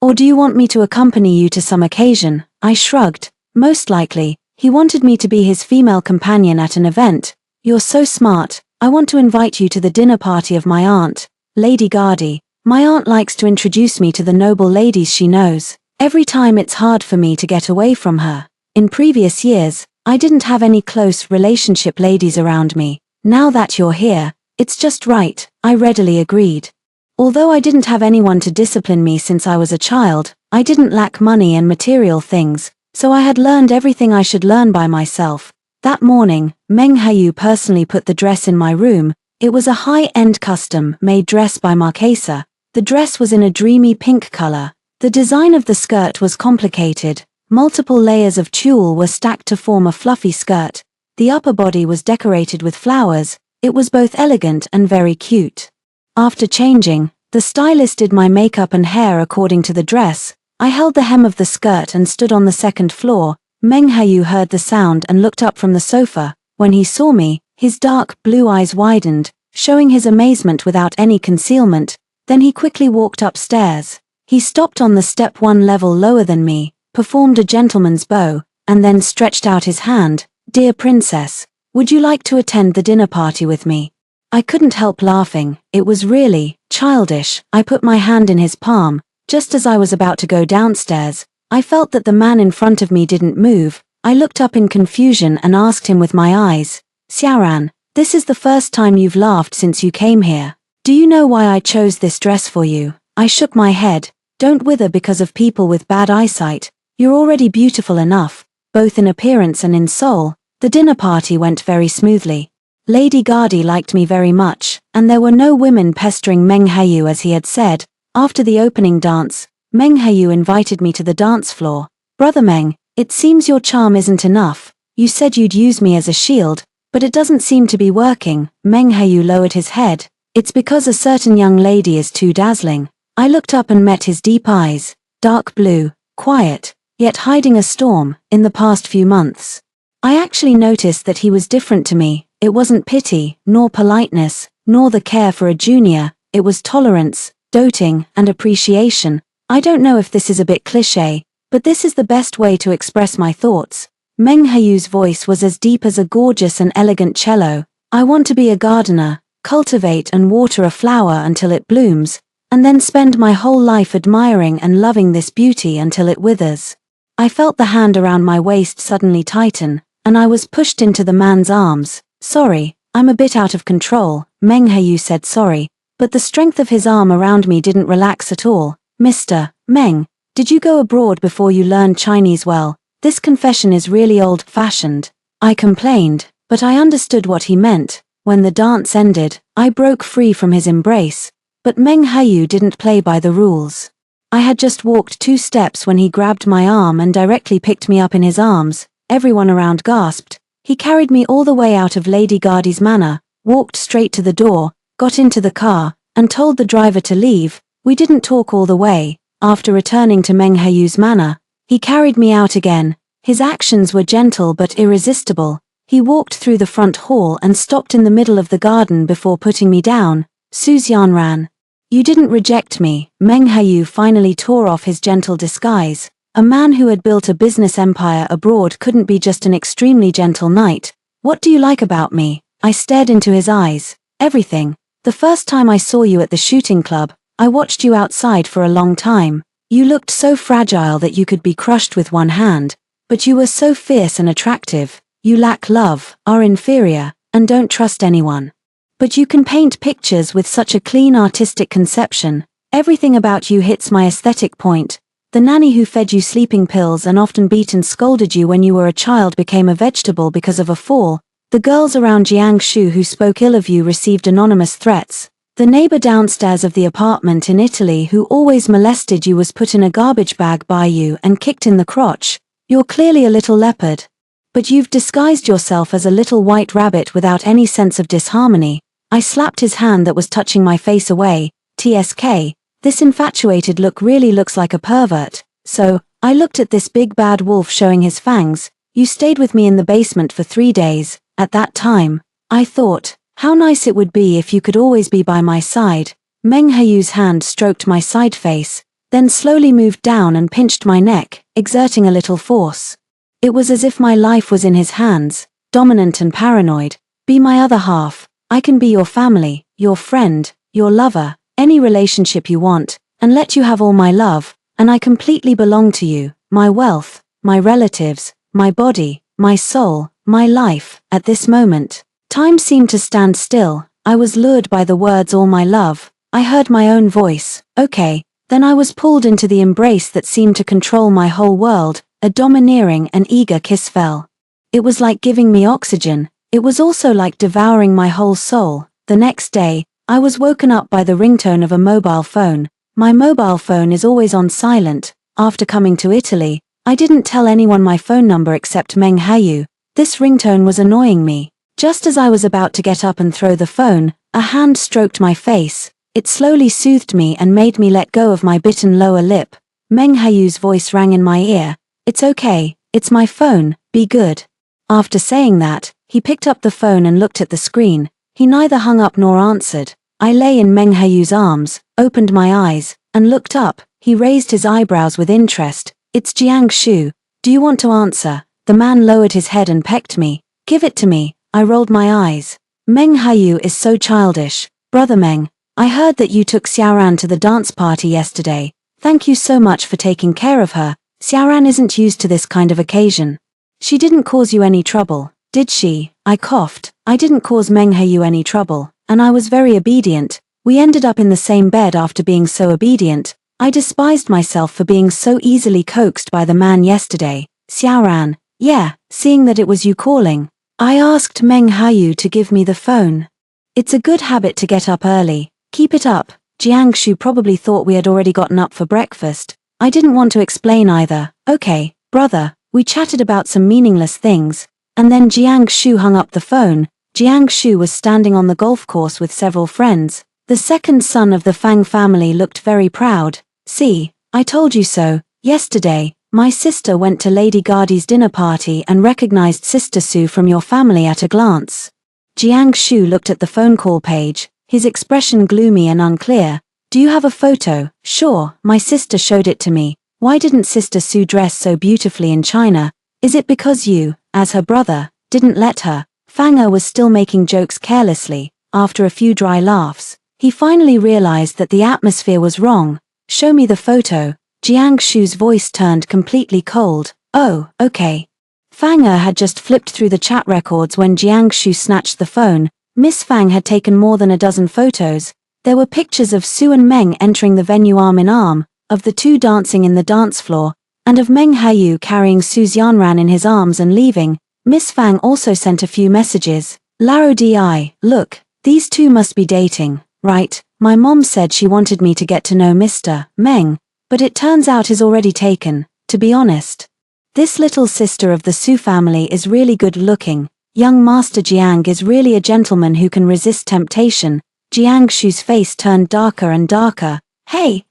Or do you want me to accompany you to some occasion? I shrugged. Most likely, he wanted me to be his female companion at an event. You're so smart. I want to invite you to the dinner party of my aunt, Lady Gardy. My aunt likes to introduce me to the noble ladies she knows. Every time it's hard for me to get away from her. In previous years, I didn't have any close relationship ladies around me. Now that you're here, it's just right, I readily agreed. Although I didn't have anyone to discipline me since I was a child, I didn't lack money and material things, so I had learned everything I should learn by myself. That morning, Meng Haoyu personally put the dress in my room. It was a high-end custom-made dress by Marquesa. The dress was in a dreamy pink color. The design of the skirt was complicated. Multiple layers of tulle were stacked to form a fluffy skirt. The upper body was decorated with flowers. It was both elegant and very cute. After changing, the stylist did my makeup and hair according to the dress. I held the hem of the skirt and stood on the 2nd floor. Meng Haoyu heard the sound and looked up from the sofa. When he saw me, his dark blue eyes widened, showing his amazement without any concealment. Then he quickly walked upstairs. He stopped on the step 1 level lower than me, performed a gentleman's bow, and then stretched out his hand. Dear princess, would you like to attend the dinner party with me? I couldn't help laughing. It was really childish. I put my hand in his palm. Just as I was about to go downstairs, I felt that the man in front of me didn't move. I looked up in confusion and asked him with my eyes, Xiaoran, this is the first time you've laughed since you came here. Do you know why I chose this dress for you? I shook my head. Don't wither because of people with bad eyesight. You're already beautiful enough, both in appearance and in soul. The dinner party went very smoothly. Lady Gardy liked me very much, and there were no women pestering Meng Haoyu as he had said. After the opening dance, Meng Haoyu invited me to the dance floor. Brother Meng, it seems your charm isn't enough. You said you'd use me as a shield, but it doesn't seem to be working. Meng Haoyu lowered his head. It's because a certain young lady is too dazzling. I looked up and met his deep eyes, dark blue, quiet, yet hiding a storm. In the past few months, I actually noticed that he was different to me. It wasn't pity, nor politeness, nor the care for a junior. It was tolerance, doting, and appreciation. I don't know if this is a bit cliché, but this is the best way to express my thoughts. Meng Haoyu's voice was as deep as a gorgeous and elegant cello. I want to be a gardener, cultivate and water a flower until it blooms, and then spend my whole life admiring and loving this beauty until it withers. I felt the hand around my waist suddenly tighten, and I was pushed into the man's arms. Sorry, I'm a bit out of control. Meng Heyu said sorry, but the strength of his arm around me didn't relax at all. Mr. Meng, did you go abroad before you learned Chinese well? This confession is really old-fashioned. I complained, but I understood what he meant. When the dance ended, I broke free from his embrace, but Meng Heyu didn't play by the rules. I had just walked 2 steps when he grabbed my arm and directly picked me up in his arms. Everyone around gasped. He carried me all the way out of Lady Gardy's manor, walked straight to the door, got into the car, and told the driver to leave. We didn't talk all the way. After returning to Meng Heyu's manor, he carried me out again. His actions were gentle but irresistible. He walked through the front hall and stopped in the middle of the garden before putting me down. Su Xianran. You didn't reject me. Meng Heyu finally tore off his gentle disguise. A man who had built a business empire abroad couldn't be just an extremely gentle knight. What do you like about me? I stared into his eyes. Everything. The first time I saw you at the shooting club, I watched you outside for a long time. You looked so fragile that you could be crushed with one hand, but you were so fierce and attractive. You lack love, are inferior, and don't trust anyone. But you can paint pictures with such a clean artistic conception. Everything about you hits my aesthetic point. The nanny who fed you sleeping pills and often beat and scolded you when you were a child became a vegetable because of a fall. The girls around Jiangsu who spoke ill of you received anonymous threats. The neighbor downstairs of the apartment in Italy who always molested you was put in a garbage bag by you and kicked in the crotch. You're clearly a little leopard. But you've disguised yourself as a little white rabbit without any sense of disharmony. I slapped his hand that was touching my face away. TSK. This infatuated look really looks like a pervert. So, I looked at this big bad wolf showing his fangs. You stayed with me in the basement for 3 days. At that time, I thought, how nice it would be if you could always be by my side. Meng Heyu's hand stroked my side face, then slowly moved down and pinched my neck, exerting a little force. It was as if my life was in his hands, dominant and paranoid. Be my other half. I can be your family, your friend, your lover, any relationship you want, and let you have all my love, and I completely belong to you, my wealth, my relatives, my body, my soul, my life. At this moment, time seemed to stand still. I was lured by the words all my love. I heard my own voice. Okay, then I was pulled into the embrace that seemed to control my whole world. A domineering and eager kiss fell. It was like giving me oxygen. It was also like devouring my whole soul. The next day, I was woken up by the ringtone of a mobile phone. My mobile phone is always on silent. After coming to Italy, I didn't tell anyone my phone number except Meng Heyu. This ringtone was annoying me. Just as I was about to get up and throw the phone, a hand stroked my face. It slowly soothed me and made me let go of my bitten lower lip. Meng Heyu's voice rang in my ear. It's okay, it's my phone, be good. After saying that, he picked up the phone and looked at the screen. He neither hung up nor answered. I lay in Meng Heyu's arms, opened my eyes, and looked up. He raised his eyebrows with interest. It's Jiangsu. Do you want to answer? The man lowered his head and pecked me. Give it to me. I rolled my eyes. Meng Heyu is so childish. Brother Meng, I heard that you took Xiaoran to the dance party yesterday. Thank you so much for taking care of her. Xiaoran isn't used to this kind of occasion. She didn't cause you any trouble, did she? I coughed. I didn't cause Meng Heyu any trouble, and I was very obedient. We ended up in the same bed after being so obedient. I despised myself for being so easily coaxed by the man yesterday. Xiaoran, yeah, seeing that it was you calling. I asked Meng Heyu to give me the phone. It's a good habit to get up early. Keep it up. Jiangsu probably thought we had already gotten up for breakfast. I didn't want to explain either. Okay, brother, we chatted about some meaningless things, and then Jiangsu hung up the phone. Jiangsu was standing on the golf course with several friends. The second son of the Fang family looked very proud. See, I told you so. Yesterday, my sister went to Lady Gardy's dinner party and recognized Sister Su from your family at a glance. Jiangsu looked at the phone call page, his expression gloomy and unclear. Do you have a photo? Sure, my sister showed it to me. Why didn't Sister Su dress so beautifully in China? Is it because you, as her brother, didn't let her? Fanger was still making jokes carelessly. After a few dry laughs, he finally realized that the atmosphere was wrong. Show me the photo. Jiangshu's voice turned completely cold. Oh, okay. Fanger had just flipped through the chat records when Jiangshu snatched the phone. Miss Fang had taken more than a dozen photos. There were pictures of Su and Meng entering the venue arm in arm, of the two dancing in the dance floor, and of Meng Hayu carrying Su Xianran in his arms and leaving. Miss Fang also sent a few messages. Lao Di, look, these two must be dating, right? My mom said she wanted me to get to know Mr. Meng, but it turns out he's already taken, to be honest. This little sister of the Su family is really good looking. Young Master Jiang is really a gentleman who can resist temptation. Jiang Shu's face turned darker and darker. Hey,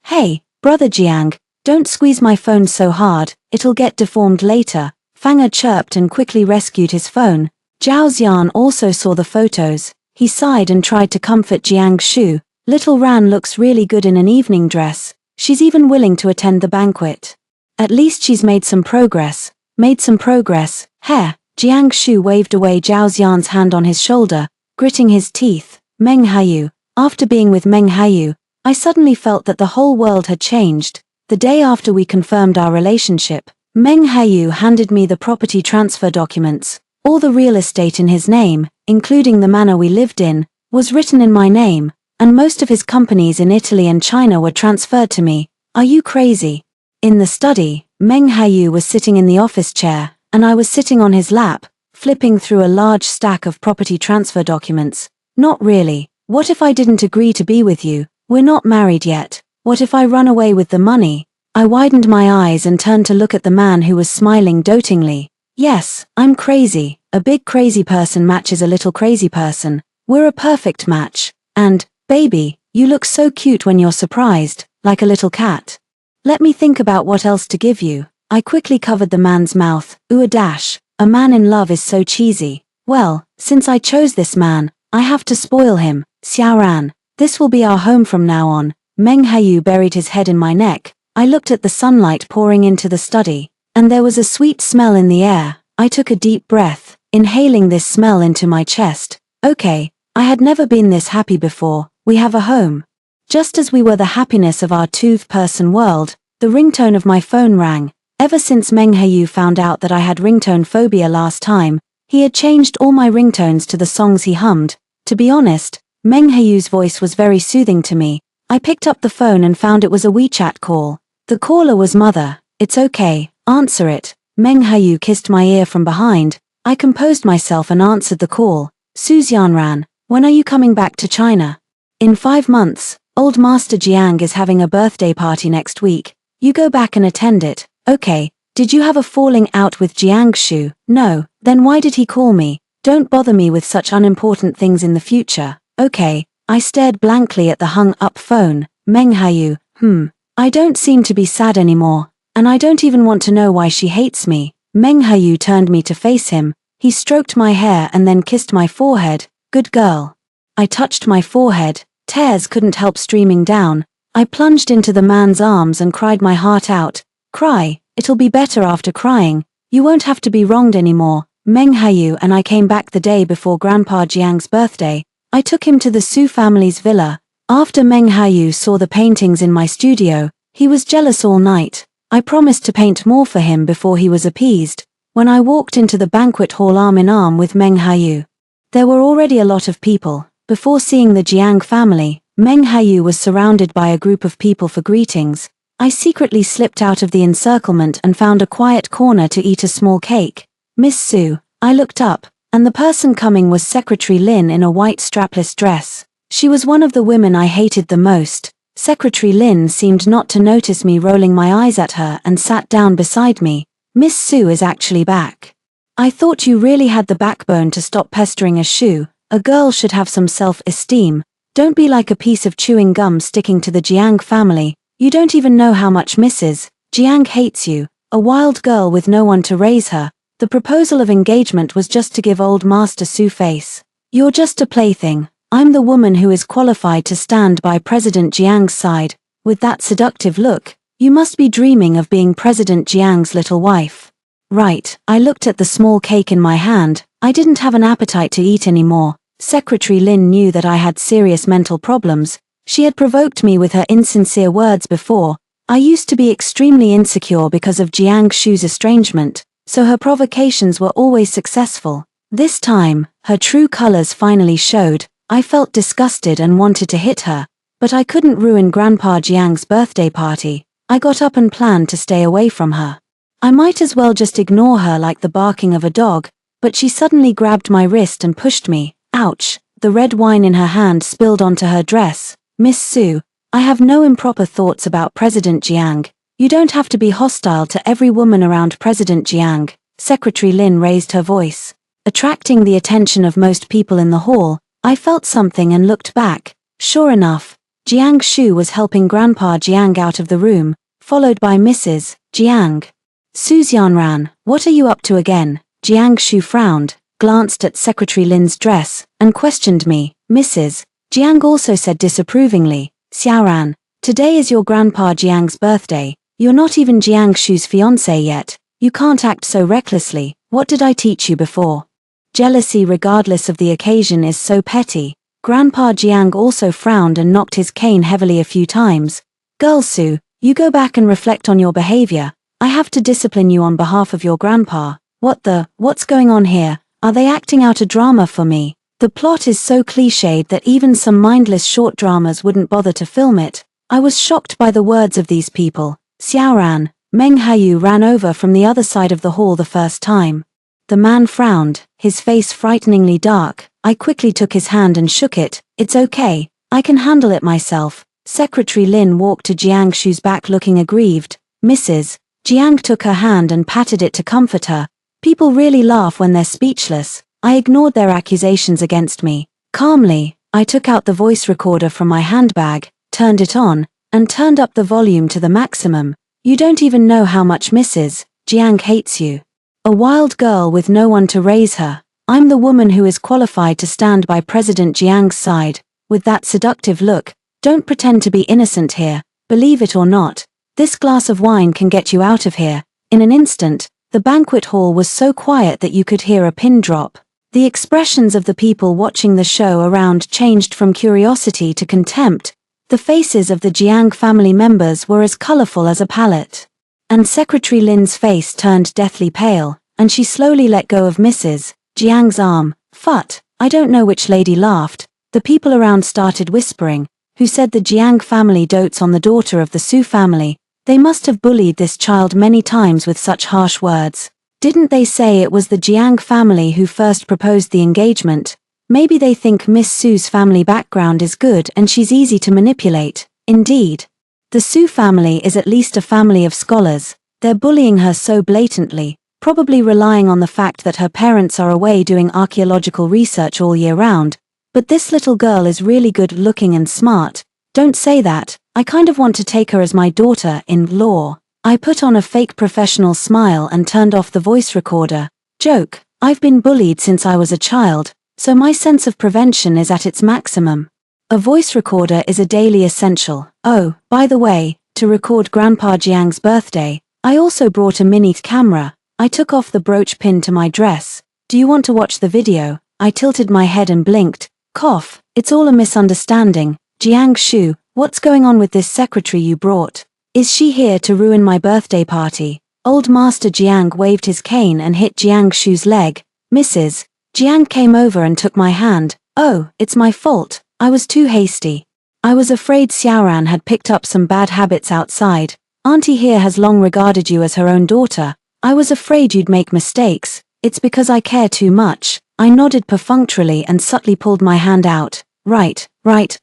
brother Jiang, don't squeeze my phone so hard, it'll get deformed later. Fang chirped and quickly rescued his phone. Zhao Xian also saw the photos. He sighed and tried to comfort Jiang Shu. Little Ran looks really good in an evening dress. She's even willing to attend the banquet. At least she's made some progress. Heh. Jiang Shu waved away Zhao Xian's hand on his shoulder, gritting his teeth. Meng Hayu. After being with Meng Hayu, I suddenly felt that the whole world had changed. The day after we confirmed our relationship, Meng Hayu handed me the property transfer documents. All the real estate in his name, including the manor we lived in, was written in my name, and most of his companies in Italy and China were transferred to me. Are you crazy? In the study, Meng Hayu was sitting in the office chair, and I was sitting on his lap, flipping through a large stack of property transfer documents. Not really. What if I didn't agree to be with you? We're not married yet. What if I run away with the money? I widened my eyes and turned to look at the man who was smiling dotingly. Yes, I'm crazy. A big crazy person matches a little crazy person. We're a perfect match. And, baby, you look so cute when you're surprised, like a little cat. Let me think about what else to give you. I quickly covered the man's mouth. Ooh, a dash. A man in love is so cheesy. Well, since I chose this man, I have to spoil him. Xiaoran, this will be our home from now on. Meng Hayu buried his head in my neck. I looked at the sunlight pouring into the study, and there was a sweet smell in the air. I took a deep breath, inhaling this smell into my chest. Okay, I had never been this happy before. We have a home. Just as we were the happiness of our two-person world, the ringtone of my phone rang. Ever since Meng Hayu found out that I had ringtone phobia last time, he had changed all my ringtones to the songs he hummed. To be honest, Meng Hayu's voice was very soothing to me. I picked up the phone and found it was a WeChat call. The caller was Mother. It's okay, answer it. Meng Hayu kissed my ear from behind. I composed myself and answered the call. Su Xianran, when are you coming back to China? In 5 months. Old Master Jiang is having a birthday party next week. You go back and attend it. Okay, did you have a falling out with Jiang Shu? No, then why did he call me? Don't bother me with such unimportant things in the future. Okay, I stared blankly at the hung-up phone. Meng Hayu, I don't seem to be sad anymore, and I don't even want to know why she hates me. Meng Hayu turned me to face him. He stroked my hair and then kissed my forehead. Good girl. I touched my forehead. Tears couldn't help streaming down. I plunged into the man's arms and cried my heart out. Cry, it'll be better after crying. You won't have to be wronged anymore. Meng Hayu and I came back the day before Grandpa Jiang's birthday. I took him to the Su family's villa. After Meng Hayu saw the paintings in my studio, he was jealous all night. I promised to paint more for him before he was appeased. When I walked into the banquet hall arm in arm with Meng Hayu, there were already a lot of people. Before seeing the Jiang family, Meng Hayu was surrounded by a group of people for greetings. I secretly slipped out of the encirclement and found a quiet corner to eat a small cake. Miss Su, I looked up, and the person coming was Secretary Lin in a white strapless dress. She was one of the women I hated the most. Secretary Lin seemed not to notice me rolling my eyes at her and sat down beside me. Miss Su is actually back. I thought you really had the backbone to stop pestering a Shu. A girl should have some self-esteem. Don't be like a piece of chewing gum sticking to the Jiang family. You don't even know how much Mrs. Jiang hates you. A wild girl with no one to raise her. The proposal of engagement was just to give old Master Su face. You're just a plaything. I'm the woman who is qualified to stand by President Jiang's side. With that seductive look, you must be dreaming of being President Jiang's little wife. Right, I looked at the small cake in my hand. I didn't have an appetite to eat anymore. Secretary Lin knew that I had serious mental problems. She had provoked me with her insincere words before. I used to be extremely insecure because of Jiang Shu's estrangement, so her provocations were always successful. This time, her true colors finally showed. I felt disgusted and wanted to hit her, but I couldn't ruin Grandpa Jiang's birthday party. I got up and planned to stay away from her. I might as well just ignore her like the barking of a dog, but she suddenly grabbed my wrist and pushed me. Ouch! The red wine in her hand spilled onto her dress. Miss Su, I have no improper thoughts about President Jiang. You don't have to be hostile to every woman around President Jiang. Secretary Lin raised her voice. Attracting the attention of most people in the hall, I felt something and looked back. Sure enough, Jiang Shu was helping Grandpa Jiang out of the room, followed by Mrs. Jiang. Su Xianran, what are you up to again? Jiang Shu frowned, glanced at Secretary Lin's dress, and questioned me. Mrs. Jiang also said disapprovingly, Xiaoran, today is your Grandpa Jiang's birthday. You're not even Jiang Shu's fiancé yet. You can't act so recklessly. What did I teach you before? Jealousy regardless of the occasion is so petty. Grandpa Jiang also frowned and knocked his cane heavily a few times. Girl Su, you go back and reflect on your behavior. I have to discipline you on behalf of your grandpa. What's going on here? Are they acting out a drama for me? The plot is so cliched that even some mindless short dramas wouldn't bother to film it. I was shocked by the words of these people. Xiaoran, Meng Hayu ran over from the other side of the hall the first time. The man frowned, his face frighteningly dark. I quickly took his hand and shook it. It's okay, I can handle it myself. Secretary Lin walked to Jiang Shu's back looking aggrieved. Mrs. Jiang took her hand and patted it to comfort her. People really laugh when they're speechless. I ignored their accusations against me. Calmly, I took out the voice recorder from my handbag, turned it on, and turned up the volume to the maximum. You don't even know how much Mrs. Jiang hates you. A wild girl with no one to raise her. I'm the woman who is qualified to stand by President Jiang's side. With that seductive look, don't pretend to be innocent here. Believe it or not, this glass of wine can get you out of here. In an instant, the banquet hall was so quiet that you could hear a pin drop. The expressions of the people watching the show around changed from curiosity to contempt. The faces of the Jiang family members were as colorful as a palette. And Secretary Lin's face turned deathly pale, and she slowly let go of Mrs. Jiang's arm. Phut, I don't know which lady laughed. The people around started whispering. Who said the Jiang family dotes on the daughter of the Su family? They must have bullied this child many times with such harsh words. Didn't they say it was the Jiang family who first proposed the engagement? Maybe they think Miss Su's family background is good and she's easy to manipulate. Indeed. The Su family is at least a family of scholars. They're bullying her so blatantly, probably relying on the fact that her parents are away doing archaeological research all year round. But this little girl is really good looking and smart. Don't say that. I kind of want to take her as my daughter-in-law. I put on a fake professional smile and turned off the voice recorder. Joke. I've been bullied since I was a child, so my sense of prevention is at its maximum. A voice recorder is a daily essential. Oh, by the way, to record Grandpa Jiang's birthday, I also brought a mini camera. I took off the brooch pin to my dress. Do you want to watch the video? I tilted my head and blinked. Cough, it's all a misunderstanding. Jiang Shu, what's going on with this secretary you brought? Is she here to ruin my birthday party? Old Master Jiang waved his cane and hit Jiang Shu's leg. Mrs. Jiang came over and took my hand. Oh, it's my fault. I was too hasty. I was afraid Xiaoran had picked up some bad habits outside. Auntie here has long regarded you as her own daughter. I was afraid you'd make mistakes. It's because I care too much. I nodded perfunctorily and subtly pulled my hand out. Right,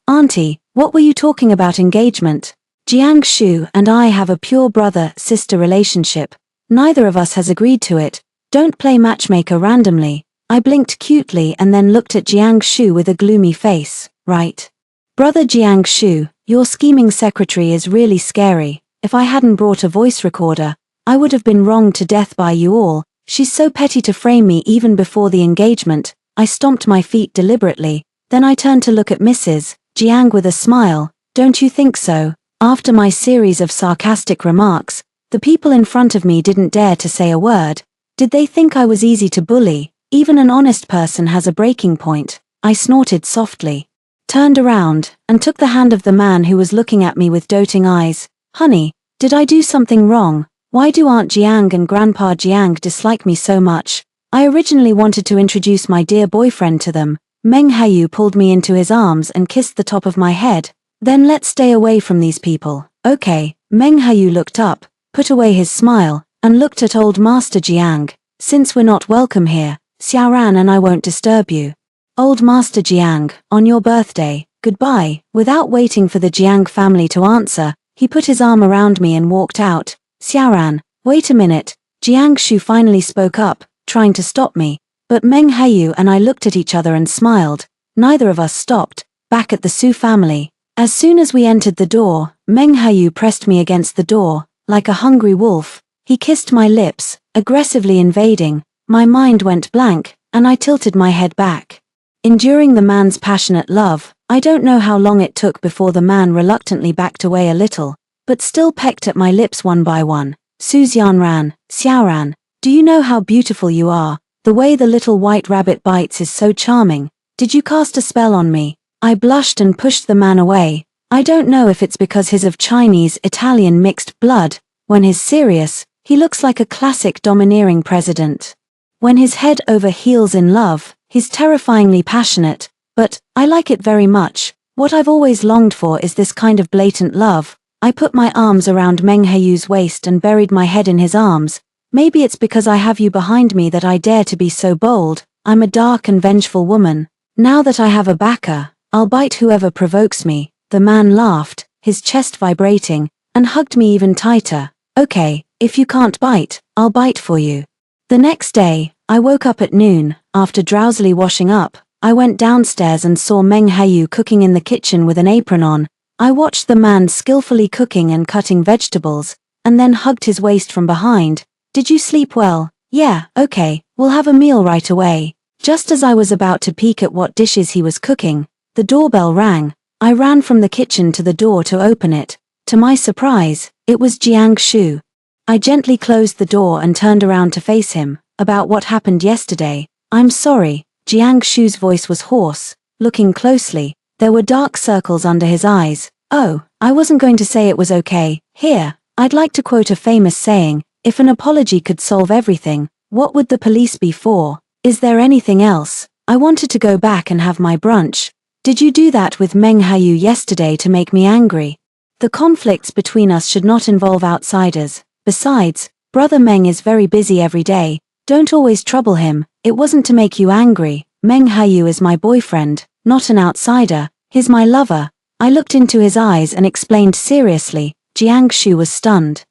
Auntie, what were you talking about engagement? Jiang Shu and I have a pure brother-sister relationship. Neither of us has agreed to it. Don't play matchmaker randomly. I blinked cutely and then looked at Jiang Shu with a gloomy face. Right. Brother Jiang Shu, your scheming secretary is really scary. If I hadn't brought a voice recorder, I would have been wronged to death by you all. She's so petty to frame me even before the engagement. I stomped my feet deliberately. Then I turned to look at Mrs. Jiang with a smile. Don't you think so? After my series of sarcastic remarks, the people in front of me didn't dare to say a word. Did they think I was easy to bully? Even an honest person has a breaking point. I snorted softly, turned around, and took the hand of the man who was looking at me with doting eyes. Honey, did I do something wrong? Why do Aunt Jiang and Grandpa Jiang dislike me so much? I originally wanted to introduce my dear boyfriend to them. Meng Hayu pulled me into his arms and kissed the top of my head. Then let's stay away from these people. Okay. Meng Hayu looked up, put away his smile, and looked at old Master Jiang. Since we're not welcome here, Xiaoran and I won't disturb you. Old Master Jiang, on your birthday, goodbye. Without waiting for the Jiang family to answer, he put his arm around me and walked out. Xiaoran, wait a minute. Jiang Shu finally spoke up, trying to stop me. But Meng Hayu and I looked at each other and smiled. Neither of us stopped. Back at the Su family. As soon as we entered the door, Meng Hayu pressed me against the door, like a hungry wolf. He kissed my lips, aggressively invading. My mind went blank, and I tilted my head back. Enduring the man's passionate love, I don't know how long it took before the man reluctantly backed away a little, but still pecked at my lips one by one. Su Xiaoran, Xiaoran, do you know how beautiful you are? The way the little white rabbit bites is so charming. Did you cast a spell on me? I blushed and pushed the man away. I don't know if it's because he's of Chinese-Italian mixed blood. When he's serious, he looks like a classic domineering president. When he's head over heels in love, he's terrifyingly passionate, but I like it very much. What I've always longed for is this kind of blatant love. I put my arms around Meng Haiyu's waist and buried my head in his arms. Maybe it's because I have you behind me that I dare to be so bold. I'm a dark and vengeful woman. Now that I have a backer, I'll bite whoever provokes me. The man laughed, his chest vibrating, and hugged me even tighter. Okay, if you can't bite, I'll bite for you. The next day, I woke up at noon. After drowsily washing up, I went downstairs and saw Meng Hayu cooking in the kitchen with an apron on. I watched the man skillfully cooking and cutting vegetables, and then hugged his waist from behind. Did you sleep well? Yeah, okay, we'll have a meal right away. Just as I was about to peek at what dishes he was cooking, the doorbell rang. I ran from the kitchen to the door to open it. To my surprise, it was Jiang Shu. I gently closed the door and turned around to face him. About what happened yesterday. I'm sorry. Jiang Shu's voice was hoarse. Looking closely, there were dark circles under his eyes. Oh, I wasn't going to say it was okay. Here, I'd like to quote a famous saying. If an apology could solve everything, what would the police be for? Is there anything else? I wanted to go back and have my brunch. Did you do that with Meng Hayu yesterday to make me angry? The conflicts between us should not involve outsiders. Besides, Brother Meng is very busy every day. Don't always trouble him. It wasn't to make you angry. Meng Hayu is my boyfriend, not an outsider. He's my lover. I looked into his eyes and explained seriously. Jiang Shu was stunned.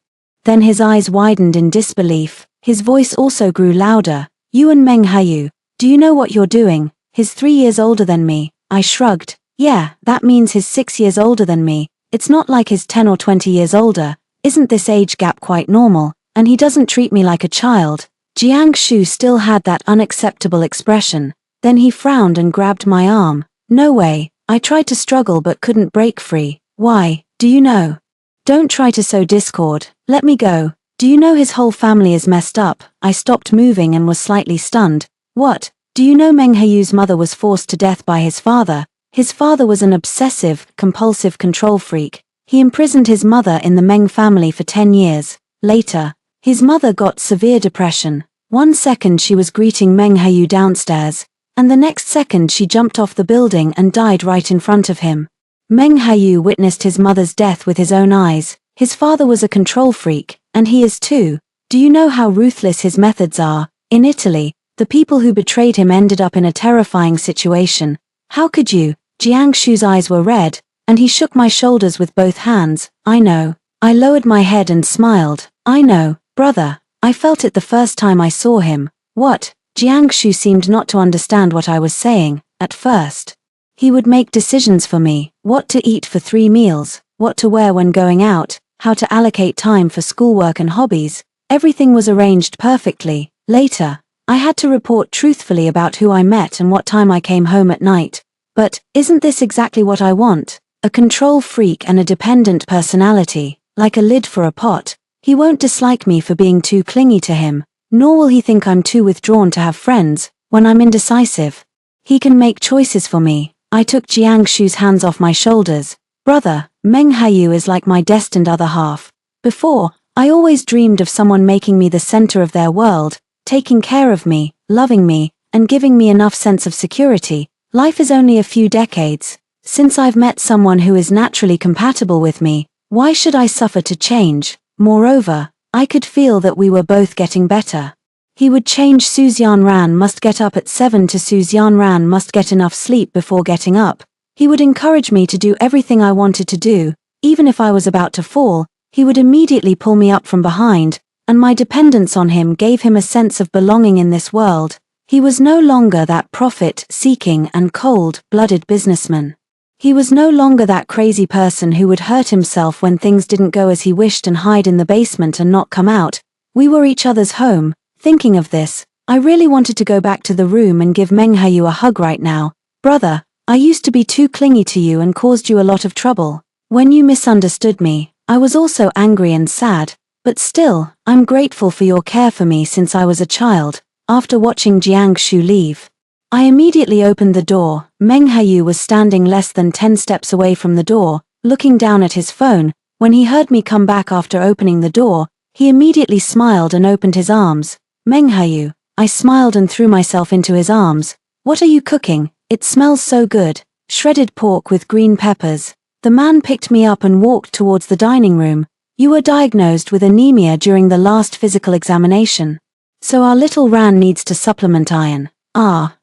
Then his eyes widened in disbelief. His voice also grew louder. You and Meng Hayu, do you know what you're doing? He's 3 years older than me. I shrugged. Yeah, that means he's 6 years older than me. It's not like he's 10 or 20 years older. Isn't this age gap quite normal? And he doesn't treat me like a child. Jiang Shu still had that unacceptable expression. Then he frowned and grabbed my arm. No way. I tried to struggle but couldn't break free. Why? Do you know? Don't try to sow discord. Let me go. Do you know his whole family is messed up? I stopped moving and was slightly stunned. What? Do you know Meng Haiyu's mother was forced to death by his father? His father was an obsessive, compulsive control freak. He imprisoned his mother in the Meng family for 10 years. Later, his mother got severe depression. One second she was greeting Meng Hayu downstairs, and the next second she jumped off the building and died right in front of him. Meng Hayu witnessed his mother's death with his own eyes. His father was a control freak, and he is too. Do you know how ruthless his methods are? In Italy, the people who betrayed him ended up in a terrifying situation. How could you? Jiang Shu's eyes were red, and he shook my shoulders with both hands. I know. I lowered my head and smiled. I know, brother. I felt it the first time I saw him. What? Jiang Shu seemed not to understand what I was saying, at first. He would make decisions for me, what to eat for 3 meals, what to wear when going out, how to allocate time for schoolwork and hobbies. Everything was arranged perfectly. Later, I had to report truthfully about who I met and what time I came home at night. But, isn't this exactly what I want? A control freak and a dependent personality, like a lid for a pot. He won't dislike me for being too clingy to him, nor will he think I'm too withdrawn to have friends, when I'm indecisive. He can make choices for me. I took Jiang Shu's hands off my shoulders. Brother, Meng Hayu is like my destined other half. Before, I always dreamed of someone making me the center of their world, taking care of me. loving me, and giving me enough sense of security. Life is only a few decades. Since I've met someone who is naturally compatible with me, why should I suffer to change? Moreover, I could feel that we were both getting better. He would change. Suzyan Ran must get up at 7 to Suzyan Ran must get enough sleep before getting up. He would encourage me to do everything I wanted to do. Even if I was about to fall, he would immediately pull me up from behind, and my dependence on him gave him a sense of belonging in this world. He was no longer that profit-seeking and cold-blooded businessman. He was no longer that crazy person who would hurt himself when things didn't go as he wished and hide in the basement and not come out. We were each other's home. Thinking of this, I really wanted to go back to the room and give Meng Hayu a hug right now. Brother, I used to be too clingy to you and caused you a lot of trouble. When you misunderstood me, I was also angry and sad, but still, I'm grateful for your care for me since I was a child. After watching Jiang Shu leave, I immediately opened the door. Meng Hayu was standing less than 10 steps away from the door, looking down at his phone. When he heard me come back after opening the door, he immediately smiled and opened his arms. Meng Hayu, I smiled and threw myself into his arms. What are you cooking? It smells so good. Shredded pork with green peppers. The man picked me up and walked towards the dining room. You were diagnosed with anemia during the last physical examination. So our little Ran needs to supplement iron.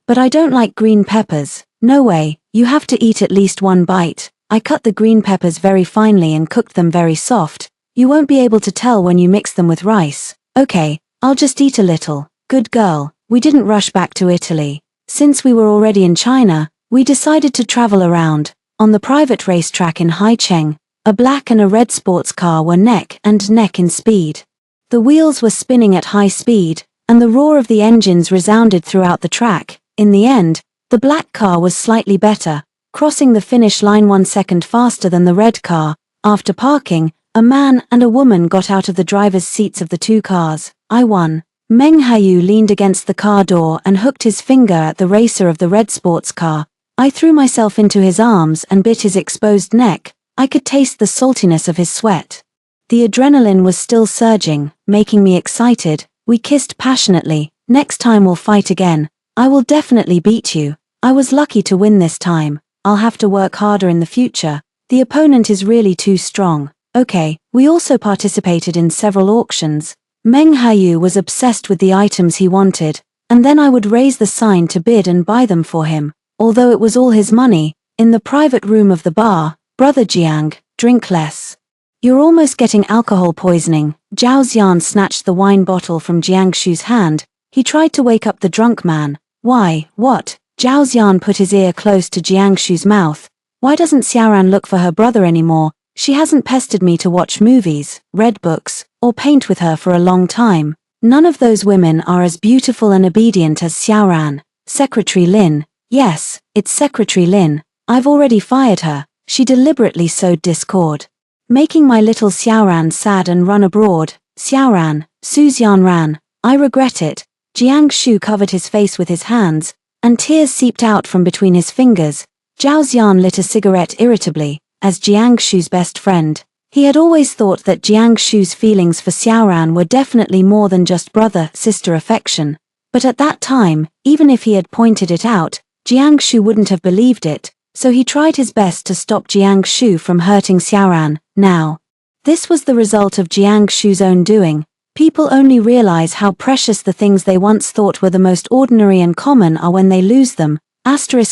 But I don't like green peppers. No way, you have to eat at least one bite. I cut the green peppers very finely and cooked them very soft. You won't be able to tell when you mix them with rice. Okay, I'll just eat a little. Good girl. We didn't rush back to Italy. Since we were already in China, we decided to travel around. On the private racetrack in Haicheng, a black and a red sports car were neck and neck in speed. The wheels were spinning at high speed, and the roar of the engines resounded throughout the track. In the end, the black car was slightly better, crossing the finish line 1 second faster than the red car. After parking, a man and a woman got out of the driver's seats of the two cars. I won. Meng Hayu leaned against the car door and hooked his finger at the racer of the red sports car. I threw myself into his arms and bit his exposed neck. I could taste the saltiness of his sweat. The adrenaline was still surging, making me excited. We kissed passionately. Next time we'll fight again. I will definitely beat you. I was lucky to win this time. I'll have to work harder in the future. The opponent is really too strong. Okay, we also participated in several auctions. Meng Hayu was obsessed with the items he wanted, and then I would raise the sign to bid and buy them for him. Although it was all his money, in the private room of the bar, Brother Jiang, drink less. You're almost getting alcohol poisoning. Zhao Xian snatched the wine bottle from Jiang Shu's hand. He tried to wake up the drunk man. Why, what? Zhao Xian put his ear close to Jiang Shu's mouth. Why doesn't Xiaoran look for her brother anymore? She hasn't pestered me to watch movies, read books, or paint with her for a long time. None of those women are as beautiful and obedient as Xiaoran. Secretary Lin. Yes, it's Secretary Lin. I've already fired her. She deliberately sowed discord, making my little Xiaoran sad and run abroad. Xiaoran, Suzyan Ran, I regret it. Jiang Shu covered his face with his hands, and tears seeped out from between his fingers. Zhao Xian lit a cigarette irritably. As Jiang Shu's best friend, he had always thought that Jiang Shu's feelings for Xiaoran were definitely more than just brother-sister affection. But at that time, even if he had pointed it out, Jiang Shu wouldn't have believed it, so he tried his best to stop Jiang Shu from hurting Xiaoran. Now, this was the result of Jiang Shu's own doing. People only realize how precious the things they once thought were the most ordinary and common are when they lose them. Extra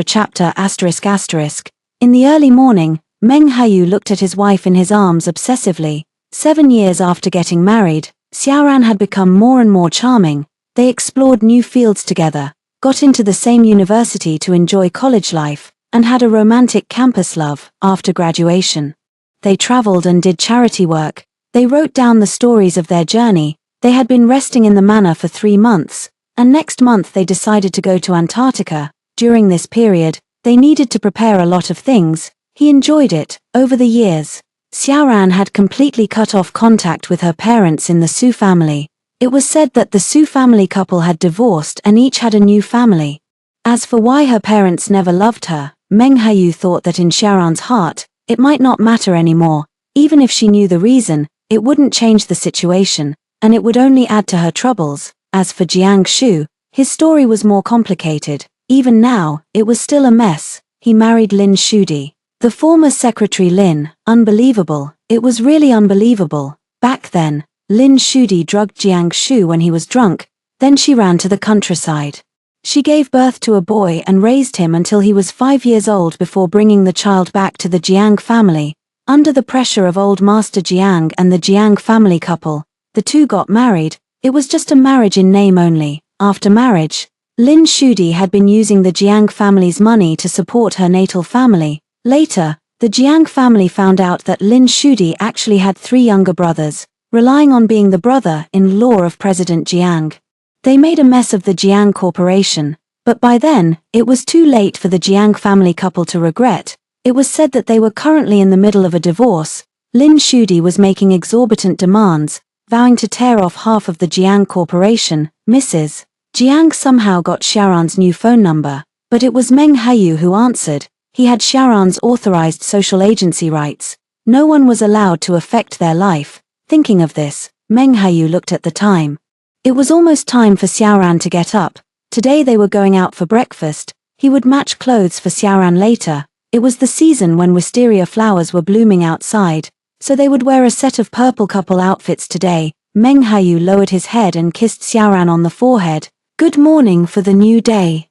chapter ***. In the early morning, Meng Hayu looked at his wife in his arms obsessively. 7 years after getting married, Xiaoran had become more and more charming. They explored new fields together, got into the same university to enjoy college life, and had a romantic campus love. After graduation, they traveled and did charity work. They wrote down the stories of their journey. They had been resting in the manor for 3 months, and next month they decided to go to Antarctica. During this period, they needed to prepare a lot of things. He enjoyed it. Over the years, Xiaoran had completely cut off contact with her parents in the Su family. It was said that the Su family couple had divorced and each had a new family. As for why her parents never loved her, Meng Hayu thought that in Xiaoran's heart, it might not matter anymore. Even if she knew the reason, it wouldn't change the situation, and it would only add to her troubles. As for Jiang Shu, his story was more complicated. Even now, it was still a mess. He married Lin Shudi, the former secretary Lin. Unbelievable. It was really unbelievable. Back then, Lin Shudi drugged Jiang Shu when he was drunk, then she ran to the countryside. She gave birth to a boy and raised him until he was 5 years old before bringing the child back to the Jiang family. Under the pressure of old Master Jiang and the Jiang family couple, the two got married. It was just a marriage in name only. After marriage, Lin Shudi had been using the Jiang family's money to support her natal family. Later, the Jiang family found out that Lin Shudi actually had 3 younger brothers, relying on being the brother-in-law of President Jiang. They made a mess of the Jiang Corporation, but by then, it was too late for the Jiang family couple to regret. It was said that they were currently in the middle of a divorce. Lin Shudi was making exorbitant demands, vowing to tear off half of the Jiang Corporation. Mrs. Jiang somehow got Xiaoran's new phone number, but it was Meng Hayu who answered. He had Xiaoran's authorized social agency rights. No one was allowed to affect their life. Thinking of this, Meng Hayu looked at the time. It was almost time for Xiaoran to get up. Today they were going out for breakfast. He would match clothes for Xiaoran later. It was the season when wisteria flowers were blooming outside, so they would wear a set of purple couple outfits today. Meng Hayu lowered his head and kissed Xiaoran on the forehead. Good morning for the new day.